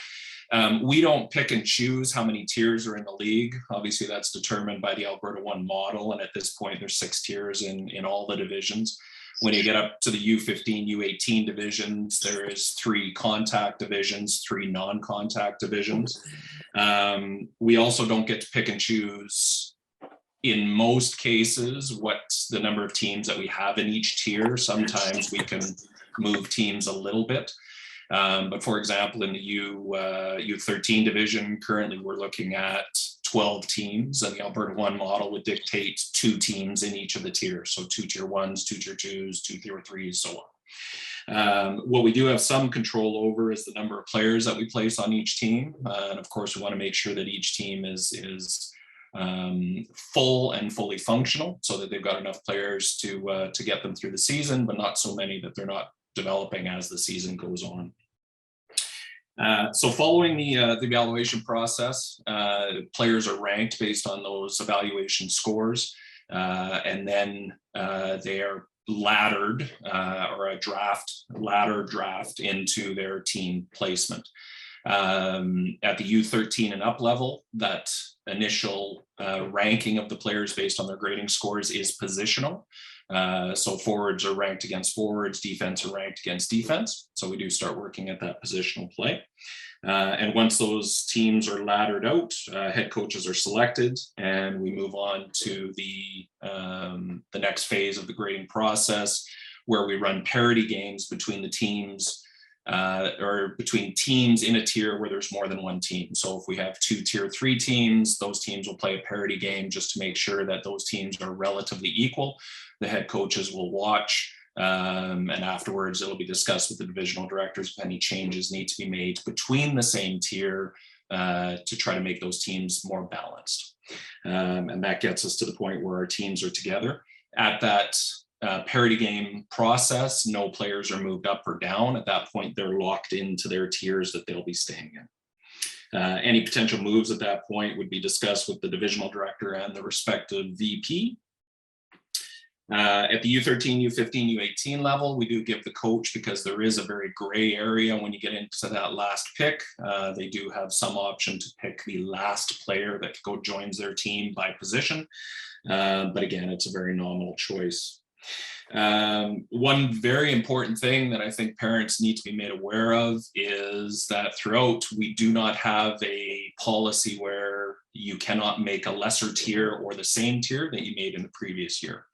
We don't pick and choose how many tiers are in the league. Obviously, that's determined by the Alberta 1 model, and at this point, there's 6 tiers in all the divisions. When you get up to the U15, U18 divisions, there is 3 contact divisions, 3 non-contact divisions. We also don't get to pick and choose, in most cases, what's the number of teams that we have in each tier. Sometimes we can move teams a little bit. But for example, in the U13 division, currently we're looking at 12 teams, and the Alberta 1 model would dictate 2 teams in each of the tiers. So 2 tier 1s, 2 tier 2s, 2 tier 3s, so on. What we do have some control over is the number of players that we place on each team. And of course, we want to make sure that each team is full and fully functional, so that they've got enough players to get them through the season, but not so many that they're not developing as the season goes on. So following the evaluation process, players are ranked based on those evaluation scores, and then they are laddered or a ladder draft into their team placement. At the U13 and up level, that initial ranking of the players based on their grading scores is positional. So forwards are ranked against forwards, defense are ranked against defense. So we do start working at that positional play. And once those teams are laddered out, head coaches are selected, and we move on to the next phase of the grading process, where we run parity games between the teams, or between teams in a tier where there's more than 1 team. So if we have 2 tier 3 teams, those teams will play a parity game just to make sure that those teams are relatively equal. The head coaches will watch, and afterwards it'll be discussed with the divisional directors if any changes need to be made between the same tier to try to make those teams more balanced. And that gets us to the point where our teams are together. At that parity game process, no players are moved up or down. At that point, they're locked into their tiers that they'll be staying in. Any potential moves at that point would be discussed with the divisional director and the respective VP. At the U13, U15, U18 level, we do give the coach, because there is a very gray area when you get into that last pick. They do have some option to pick the last player that joins their team by position. But again, it's a very nominal choice. One very important thing that I think parents need to be made aware of is that throughout, we do not have a policy where you cannot make a lesser tier or the same tier that you made in the previous year.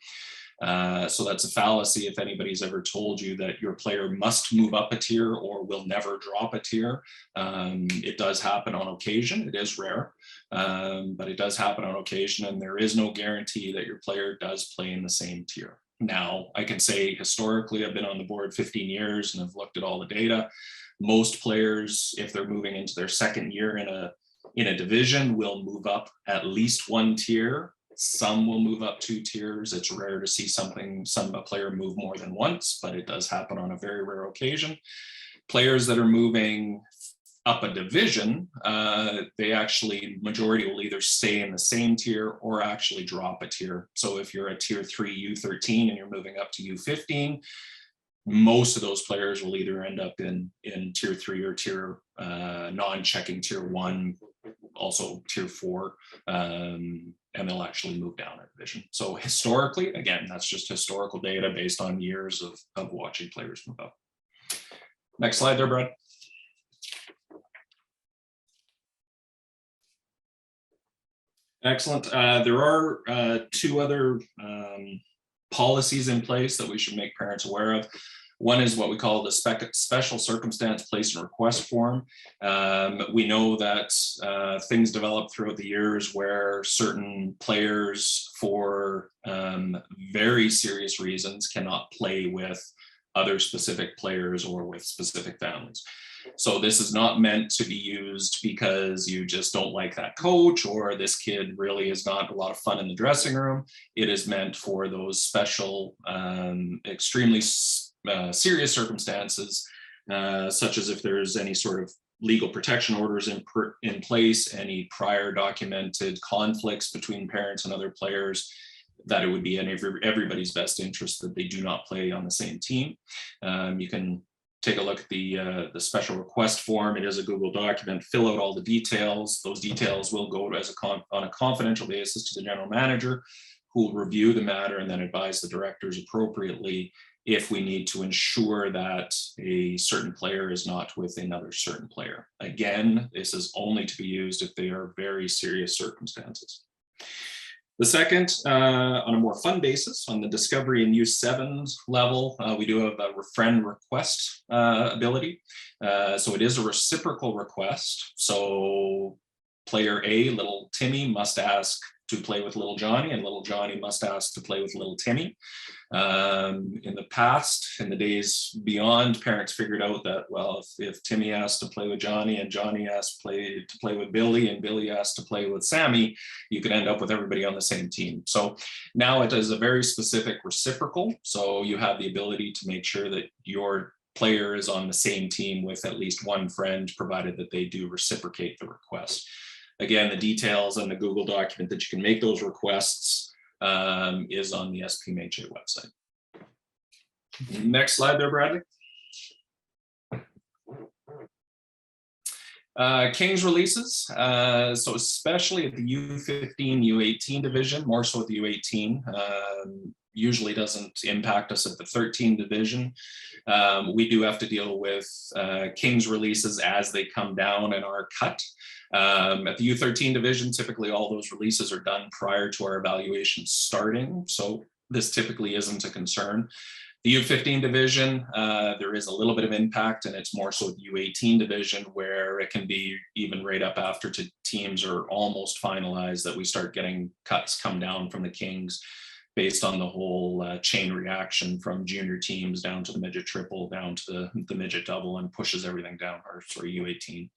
So that's a fallacy if anybody's ever told you that your player must move up a tier or will never drop a tier. It does happen on occasion. It is rare, but it does happen on occasion, and there is no guarantee that your player does play in the same tier. Now, I can say historically, I've been on the board 15 years and I've looked at all the data. Most players, if they're moving into their second year in a division, will move up at least one tier. Some will move up 2 tiers. It's rare to see a player move more than once, but it does happen on a very rare occasion. Players that are moving up a division, majority will either stay in the same tier or actually drop a tier. So if you're a tier 3 U13 and you're moving up to U15, most of those players will either end up in tier 3 or tier non-checking tier 1, also tier 4, and they'll actually move down a division. So historically, again, that's just historical data based on years of watching players move up. Next slide there, Brad. Excellent. There are 2 other policies in place that we should make parents aware of. One is what we call the special circumstance place and request form. We know that things develop throughout the years where certain players, for very serious reasons, cannot play with other specific players or with specific families. So this is not meant to be used because you just don't like that coach or this kid really is not a lot of fun in the dressing room. It is meant for those special, extremely serious circumstances, such as if there's any sort of legal protection orders in place, any prior documented conflicts between parents and other players, that it would be in everybody's best interest that they do not play on the same team. You can take a look at the special request form. It is a Google document. Fill out all the details. Those details will go on a confidential basis to the general manager, who will review the matter and then advise the directors appropriately if we need to ensure that a certain player is not with another certain player. Again, this is only to be used if they are very serious circumstances. The second, on a more fun basis, on the Discovery and U7 level, we do have a friend request ability. So it is a reciprocal request. So player A, little Timmy, must ask to play with little Johnny, and little Johnny must ask to play with little Timmy. In the past, in the days beyond, parents figured out that, well, if Timmy asked to play with Johnny and Johnny asked to play with Billy and Billy asked to play with Sammy, you could end up with everybody on the same team. So now it is a very specific reciprocal. So you have the ability to make sure that your player is on the same team with at least one friend, provided that they do reciprocate the request. Again, the details on the Google document that you can make those requests is on the SPMHA website. Next slide there, Bradley. Kings releases. So especially at the U15, U18 division, more so at the U18, usually doesn't impact us at the 13 division. We do have to deal with Kings releases as they come down and are cut. At the U13 division, typically all those releases are done prior to our evaluation starting. So this typically isn't a concern. The U15 division, there is a little bit of impact, and it's more so the U18 division where it can be even right up after teams are almost finalized that we start getting cuts come down from the Kings based on the whole chain reaction from junior teams down to the midget triple, down to the midget double, and pushes everything down, or sorry, U18.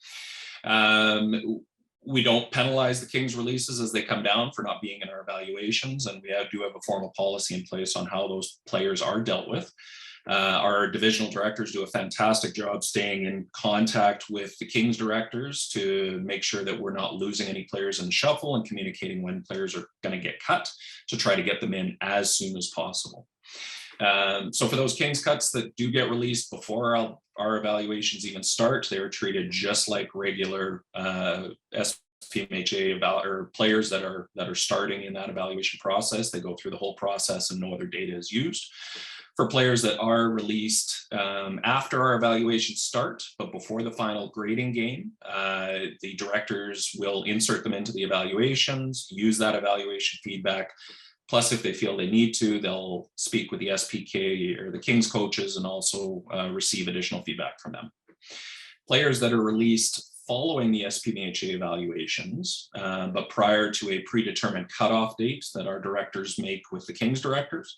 We don't penalize the Kings releases as they come down for not being in our evaluations, and we do have a formal policy in place on how those players are dealt with. Our divisional directors do a fantastic job staying in contact with the Kings directors to make sure that we're not losing any players in the shuffle and communicating when players are going to get cut to try to get them in as soon as possible. So for those Kings cuts that do get released before our evaluations even start, they're treated just like regular SPMHA or players that are starting in that evaluation process. They go through the whole process and no other data is used. For players that are released after our evaluations start, but before the final grading game, the directors will insert them into the evaluations, use that evaluation feedback. Plus, if they feel they need to, they'll speak with the SPK or the Kings coaches and also receive additional feedback from them. Players that are released following the SPMHA evaluations, but prior to a predetermined cutoff date that our directors make with the Kings directors,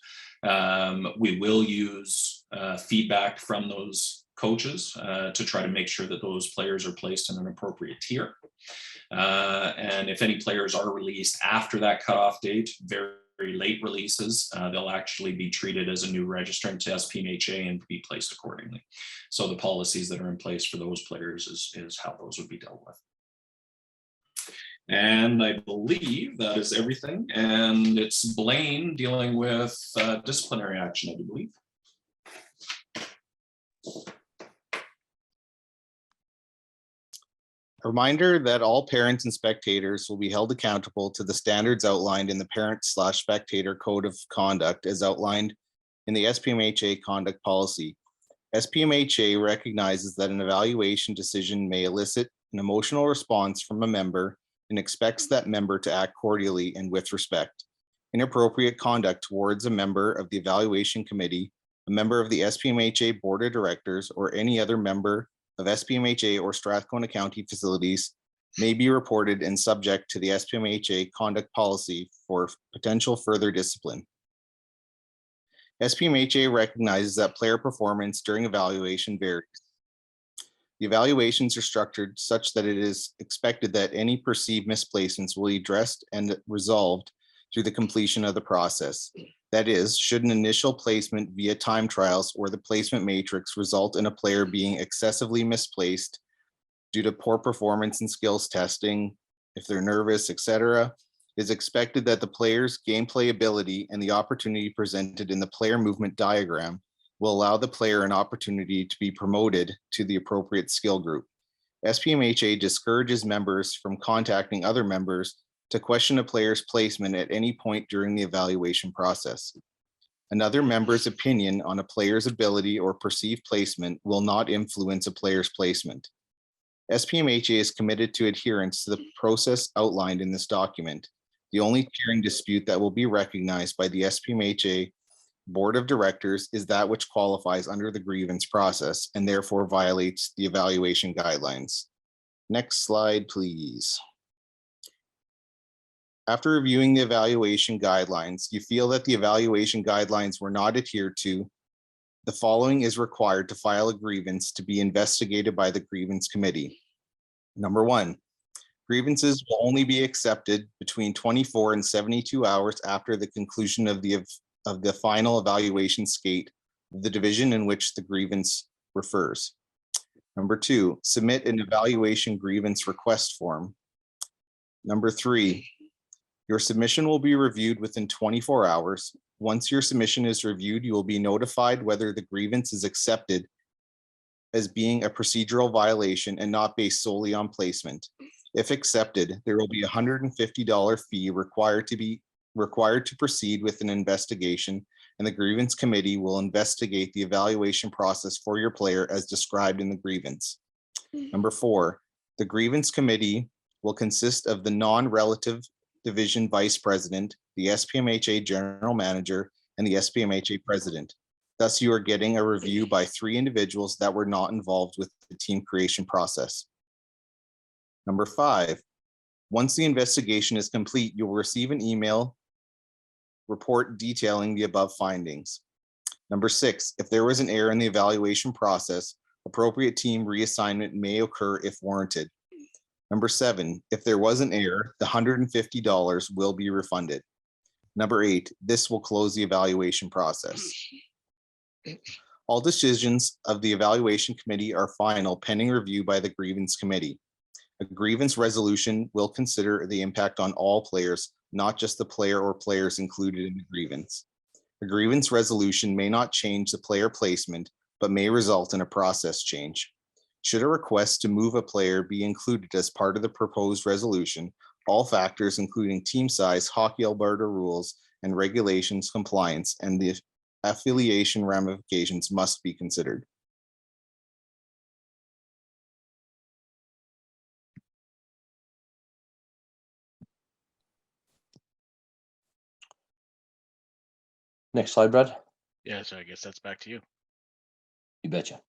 we will use feedback from those coaches to try to make sure that those players are placed in an appropriate tier. And if any players are released after that cutoff date, very late releases, they'll actually be treated as a new registrant to SPMHA and be placed accordingly. So the policies that are in place for those players is how those would be dealt with. And I believe that is everything. And it's Blaine dealing with disciplinary action, I do believe. A reminder that all parents and spectators will be held accountable to the standards outlined in the Parent/Spectator Code of Conduct as outlined in the SPMHA conduct policy. SPMHA recognizes that an evaluation decision may elicit an emotional response from a member and expects that member to act cordially and with respect. Inappropriate conduct towards a member of the evaluation committee, a member of the SPMHA board of directors, or any other member of SPMHA or Strathcona County facilities may be reported and subject to the SPMHA conduct policy for potential further discipline. SPMHA recognizes that player performance during evaluation varies. The evaluations are structured such that it is expected that any perceived misplacements will be addressed and resolved through the completion of the process. That is, should an initial placement via time trials or the placement matrix result in a player being excessively misplaced due to poor performance and skills testing, if they're nervous, etc., it is expected that the player's gameplay ability and the opportunity presented in the player movement diagram will allow the player an opportunity to be promoted to the appropriate skill group. SPMHA discourages members from contacting other members to question a player's placement at any point during the evaluation process. Another member's opinion on a player's ability or perceived placement will not influence a player's placement. SPMHA is committed to adherence to the process outlined in this document. The only tiering dispute that will be recognized by the SPMHA Board of Directors is that which qualifies under the grievance process and therefore violates the evaluation guidelines. Next slide, please. After reviewing the evaluation guidelines, you feel that the evaluation guidelines were not adhered to. The following is required to file a grievance to be investigated by the grievance committee. Number one, grievances will only be accepted between 24 and 72 hours after the conclusion of the final evaluation skate of the division in which the grievance refers. Number two, submit an evaluation grievance request form. Number three, your submission will be reviewed within 24 hours. Once your submission is reviewed, you will be notified whether the grievance is accepted as being a procedural violation and not based solely on placement. If accepted, there will be a $150 fee required to proceed with an investigation, and the grievance committee will investigate the evaluation process for your player as described in the grievance. Number four, the grievance committee will consist of the non-relative division vice president, the SPMHA general manager, and the SPMHA president. Thus, you are getting a review by 3 individuals that were not involved with the team creation process. Number 5, once the investigation is complete, you'll receive an email report detailing the above findings. Number 6, if there was an error in the evaluation process, appropriate team reassignment may occur if warranted. Number 7, if there was an error, the $150 will be refunded. Number 8, this will close the evaluation process. All decisions of the evaluation committee are final pending review by the grievance committee. A grievance resolution will consider the impact on all players, not just the player or players included in the grievance. A grievance resolution may not change the player placement, but may result in a process change. Should a request to move a player be included as part of the proposed resolution, all factors, including team size, Hockey Alberta rules and regulations compliance, and the affiliation ramifications must be considered. Next slide, Brad. Yeah, so I guess that's back to you. You betcha.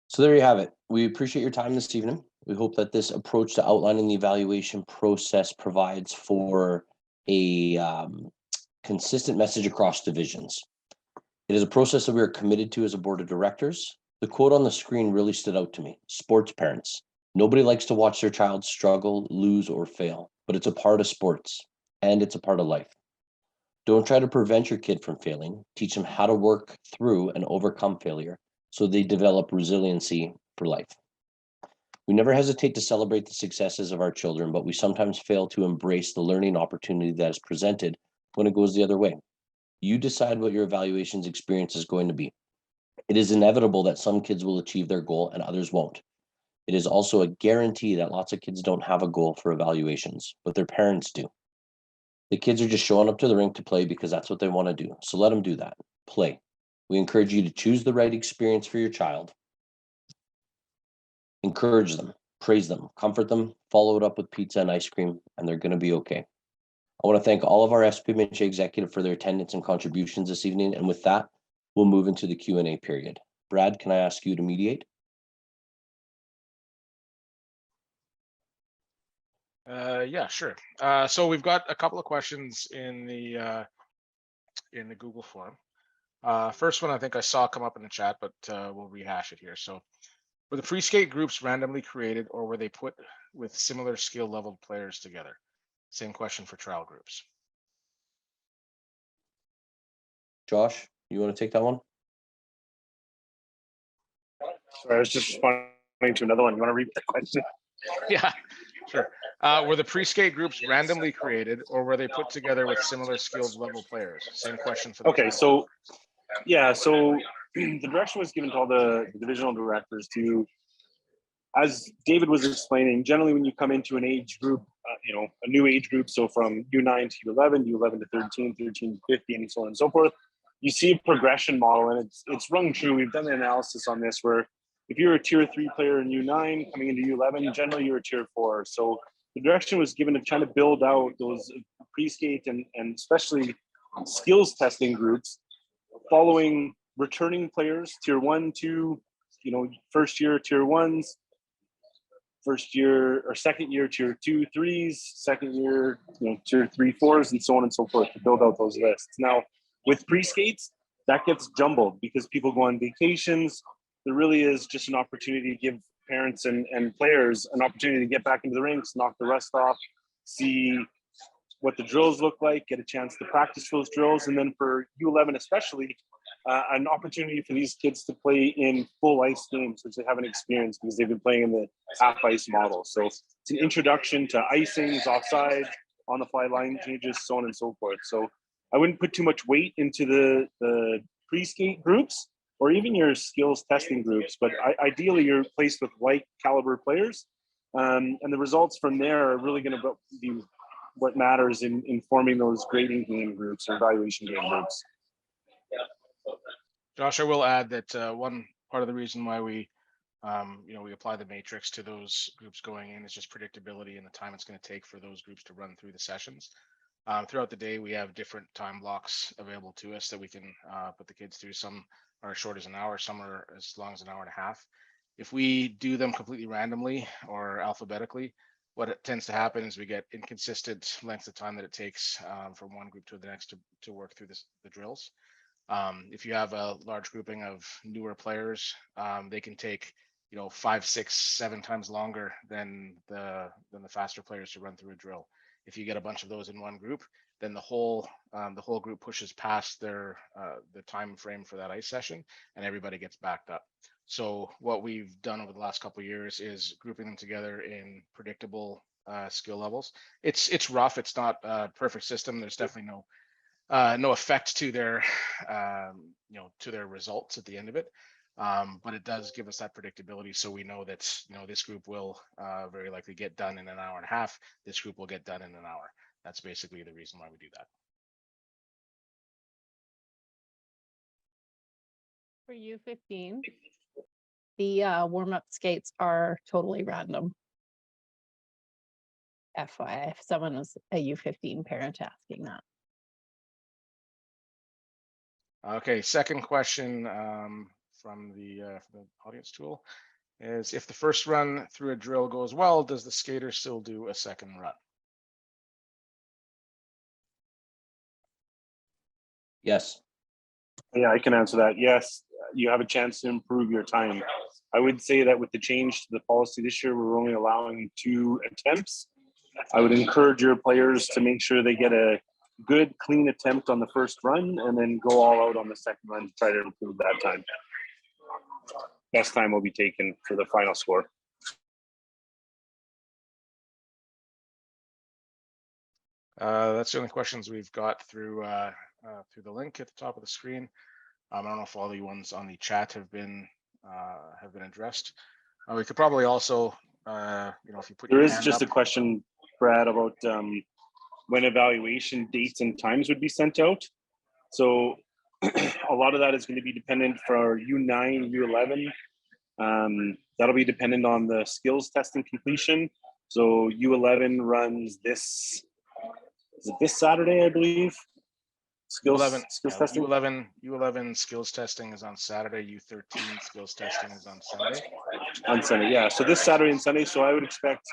So there you have it. We appreciate your time this evening. We hope that this approach to outlining the evaluation process provides for a consistent message across divisions. It is a process that we are committed to as a board of directors. The quote on the screen really stood out to me. Sports parents. Nobody likes to watch their child struggle, lose, or fail, but it's a part of sports and it's a part of life. Don't try to prevent your kid from failing. Teach them how to work through and overcome failure so they develop resiliency for life. We never hesitate to celebrate the successes of our children, but we sometimes fail to embrace the learning opportunity that is presented when it goes the other way. You decide what your evaluations experience is going to be. It is inevitable that some kids will achieve their goal and others won't. It is also a guarantee that lots of kids don't have a goal for evaluations, but their parents do. The kids are just showing up to the rink to play because that's what they want to do. So let them do that. Play. We encourage you to choose the right experience for your child. Encourage them, praise them, comfort them, follow it up with pizza and ice cream, and they're going to be okay. I want to thank all of our SPMHA executive for their attendance and contributions this evening. And with that, we'll move into the Q&A period. Brad, can I ask you to mediate? Yeah, sure. So we've got a couple of questions in the Google form. First one I think I saw come up in the chat, but we'll rehash it here. So were the pre-skate groups randomly created or were they put with similar skill level players together? Same question for trial groups. Josh, you want to take that one? Sorry, I was just responding to another one. You want to repeat the question? Yeah, sure. Were the pre-skate groups randomly created or were they put together with similar skills level players? Same question for the Okay, trial. so yeah, so the direction was given to all the divisional directors to, as David was explaining, generally when you come into an age group, a new age group, so from U9 to U11, U11 to 13, 13 to 15, and so on and so forth, you see a progression model, and it's rung true. We've done the analysis on this where if you're a tier 3 player in U9 coming into U11, generally you're a tier 4. So the direction was given to try to build out those pre-skate and especially skills testing groups following returning players, tier 1, 2, first year tier 1s, first year or second year tier 2, 3s, second year, tier 3, 4s, and so on and so forth to build out those lists. Now, with pre-skates, that gets jumbled because people go on vacations. There really is just an opportunity to give parents and players an opportunity to get back into the rinks, knock the rust off, see what the drills look like, get a chance to practice those drills. And then for U11 especially, an opportunity for these kids to play in full ice games, which they haven't experienced because they've been playing in the half ice model. So it's an introduction to icings, offside, on the fly line changes, so on and so forth. So I wouldn't put too much weight into the pre-skate groups or even your skills testing groups, but ideally you're placed with like caliber players. And the results from there are really going to be what matters in forming those grading game groups or evaluation game groups. Josh, I will add that one part of the reason why we apply the matrix to those groups going in is just predictability and the time it's going to take for those groups to run through the sessions. Throughout the day, we have different time blocks available to us that we can put the kids through. Some are as short as an hour, some are as long as an hour and a half. If we do them completely randomly or alphabetically, what tends to happen is we get inconsistent lengths of time that it takes from one group to the next to work through the drills. If you have a large grouping of newer players, they can take 5, 6, 7 times longer than the faster players to run through a drill. If you get a bunch of those in one group, then the whole group pushes past their the time frame for that ice session, and everybody gets backed up. So what we've done over the last couple of years is grouping them together in predictable skill levels. It's rough. It's not a perfect system. There's definitely no effect to their to their results at the end of it. But it does give us that predictability, so we know that this group will very likely get done in an hour and a half. This group will get done in an hour. That's basically the reason why we do that. For U15, the warm-up skates are totally random. FYI, if someone was a U15 parent asking that. Okay, second question from the audience tool is, if the first run through a drill goes well, does the skater still do a second run? Yes. Yeah, I can answer that. Yes, you have a chance to improve your time. I would say that with the change to the policy this year, we're only allowing 2 attempts. I would encourage your players to make sure they get a good, clean attempt on the first run and then go all out on the second run to try to improve that time. Best time will be taken for the final score. That's the only questions we've got through the link at the top of the screen. I don't know if all the ones on the chat have been addressed. We could probably also, if you put there your is hand just up. a question, Brad, about when evaluation dates and times would be sent out. So a lot of that is going to be dependent for U9, U11. That'll be dependent on the skills testing completion. So U11 runs this Saturday, I believe. Skills testing. U11 skills testing is on Saturday. U13 skills testing is on Sunday. On Sunday, yeah. So this Saturday and Sunday. So I would expect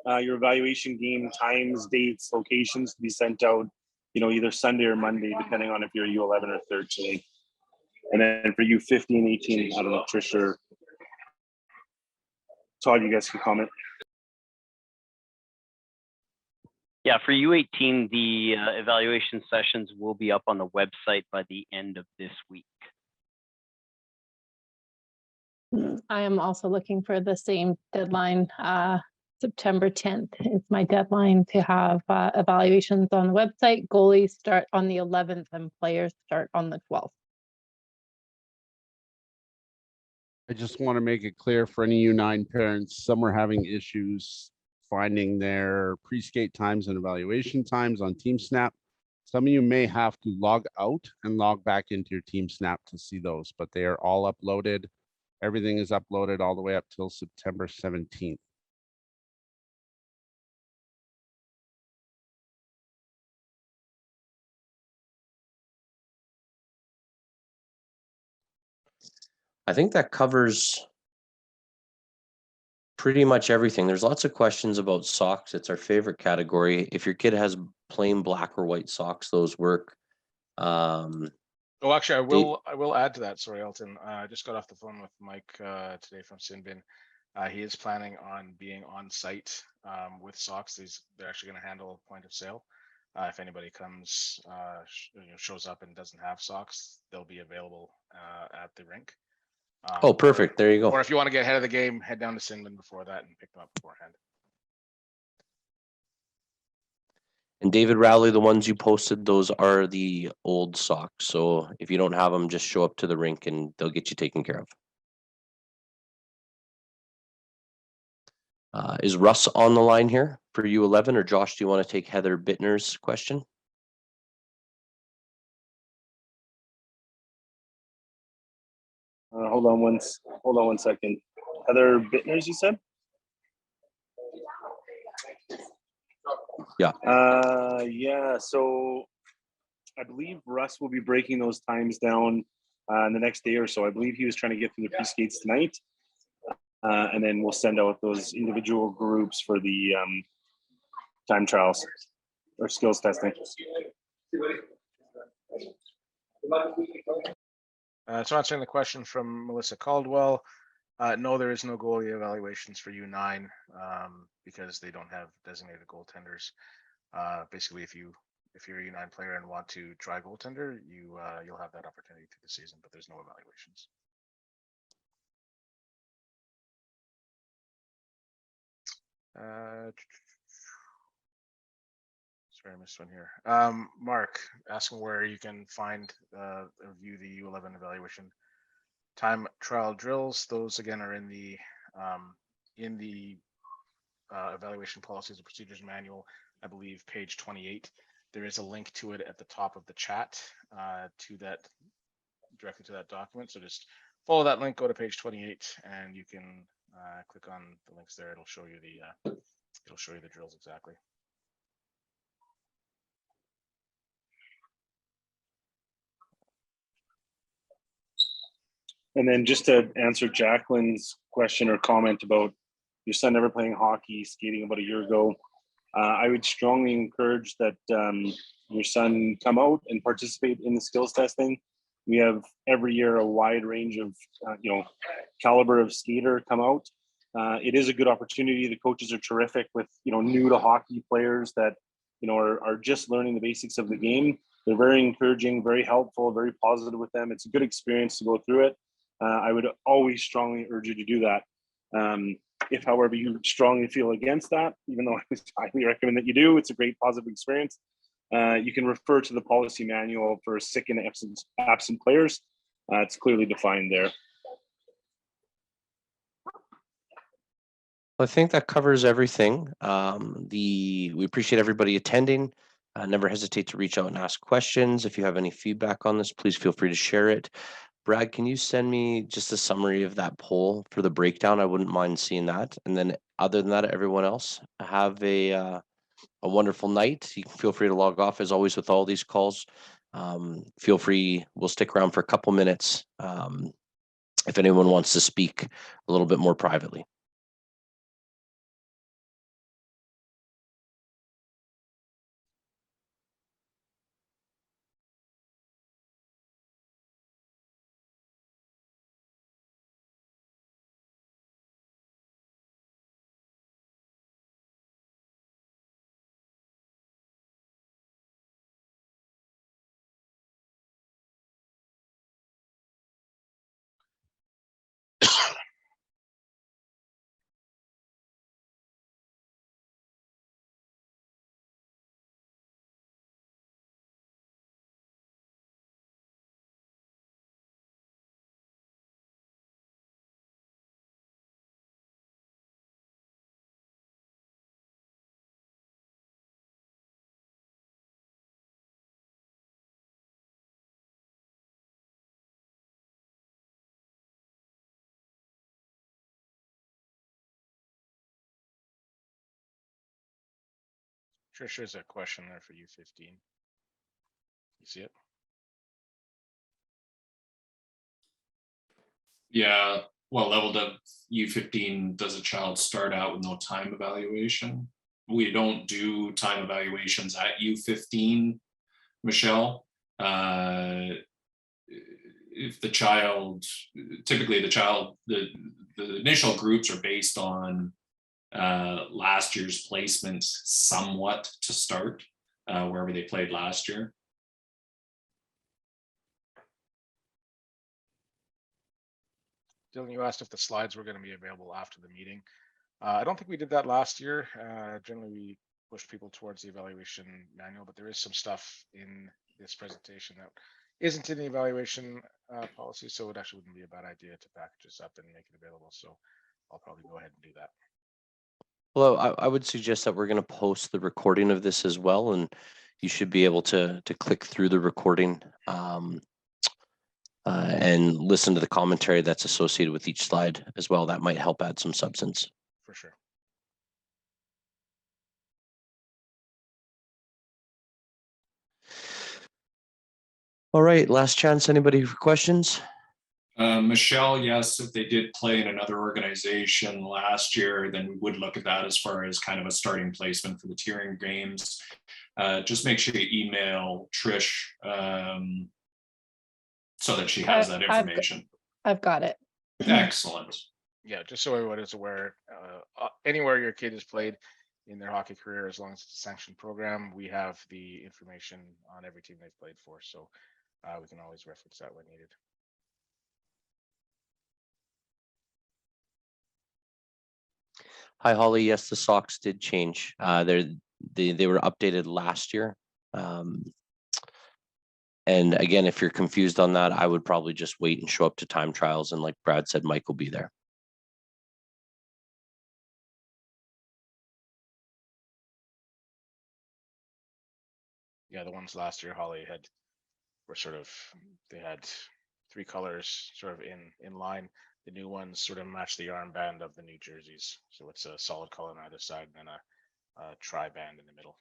your evaluation game times, dates, locations to be sent out, either Sunday or Monday, depending on if you're U11 or 13. And then for U15, 18, I don't know, Trish or Todd, you guys can comment. Yeah, for U18, the evaluation sessions will be up on the website by the end of this week. I am also looking for the same deadline. September 10th is my deadline to have evaluations on the website. Goalies start on the 11th and players start on the 12th. I just want to make it clear for any U9 parents, some are having issues finding their pre-skate times and evaluation times on TeamSnap. Some of you may have to log out and log back into your TeamSnap to see those, but they are all uploaded. Everything is uploaded all the way up till September 17th. I think that covers pretty much everything. There's lots of questions about socks. It's our favorite category. If your kid has plain black or white socks, those work. Oh, actually, I will add to that. Sorry, Elton. I just got off the phone with Mike today from Sinbin. He is planning on being on site with socks. They're actually going to handle point of sale. If anybody comes, shows up and doesn't have socks, they'll be available at the rink. Oh, perfect. There you go. Or if you want to get ahead of the game, head down to Sinbin before that and pick them up beforehand. And David Rowley, the ones you posted, those are the old socks. So if you don't have them, just show up to the rink and they'll get you taken care of. Is Russ on the line here for U11, or Josh, do you want to take Heather Bittner's question? Hold on one second. Heather Bittner's, you said? Yeah. Yeah. So I believe Russ will be breaking those times down in the next day or so. I believe he was trying to get through the pre-skates tonight. And then we'll send out those individual groups for the time trials or skills testing. So answering the question from Melissa Caldwell, no, there is no goalie evaluations for U9 because they don't have designated goaltenders. Basically, if you if you're a U9 player and want to try goaltender, you'll have that opportunity through the season, but there's no evaluations. Sorry, I missed one here. Mark asking where you can find or view the U11 evaluation time trial drills. Those again are in the evaluation policies and procedures manual, I believe page 28. There is a link to it at the top of the chat to that, directly to that document. So just follow that link, go to page 28, and you can click on the links there. It'll show you the drills exactly. And then just to answer Jacqueline's question or comment about your son never playing hockey, skating about a year ago, I would strongly encourage that your son come out and participate in the skills testing. We have every year a wide range of caliber of skater come out. It is a good opportunity. The coaches are terrific with new to hockey players that are just learning the basics of the game. They're very encouraging, very helpful, very positive with them. It's a good experience to go through it. I would always strongly urge you to do that. If, however, you strongly feel against that, even though I highly recommend that you do, it's a great positive experience. You can refer to the policy manual for sick and absent players. It's clearly defined there. I think that covers everything. We appreciate everybody attending. Never hesitate to reach out and ask questions. If you have any feedback on this, please feel free to share it. Brad, can you send me just a summary of that poll for the breakdown? I wouldn't mind seeing that. And then other than that, everyone else, have a wonderful night. You can feel free to log off as always with all these calls. Feel free, we'll stick around for a couple minutes if anyone wants to speak a little bit more privately. Trish, there's a question there for you, 15. You see it? Yeah. What level of U15 does a child start out with no time evaluation? We don't do time evaluations at U15, Michelle. If the child, typically the initial groups are based on last year's placements somewhat to start wherever they played last year. Dylan, you asked if the slides were going to be available after the meeting. I don't think we did that last year. Generally, we pushed people towards the evaluation manual, but there is some stuff in this presentation that isn't in the evaluation policy, so it actually wouldn't be a bad idea to package this up and make it available. So I'll probably go ahead and do that. Well, I would suggest that we're going to post the recording of this as well, and you should be able to click through the recording and listen to the commentary that's associated with each slide as well. That might help add some substance. For sure. All right, last chance. Anybody for questions? Michelle, yes, if they did play in another organization last year, then we would look at that as far as kind of a starting placement for the tiering games. Just make sure you email Trish so that she has that information. I've got it. Excellent. Yeah, just so everyone is aware, anywhere your kid has played, in their hockey career, as long as it's a sanctioned program. We have the information on every team they've played for, so we can always reference that when needed. Hi, Holly. Yes, the Sox did change. They were updated last year. And again, if you're confused on that, I would probably just wait and show up to time trials. And like Brad said, Mike will be there. Yeah, the ones last year, Holly were sort of, they had 3 colors sort of in line. The new ones sort of match the armband of the New Jerseys. So it's a solid color on either side and then a tri-band in the middle.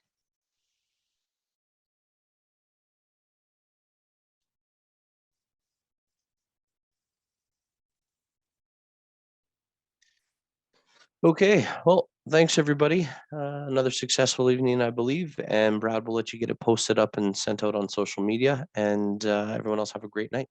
Okay, well, thanks everybody. Another successful evening, I believe. And Brad will let you get it posted up and sent out on social media. And everyone else have a great night.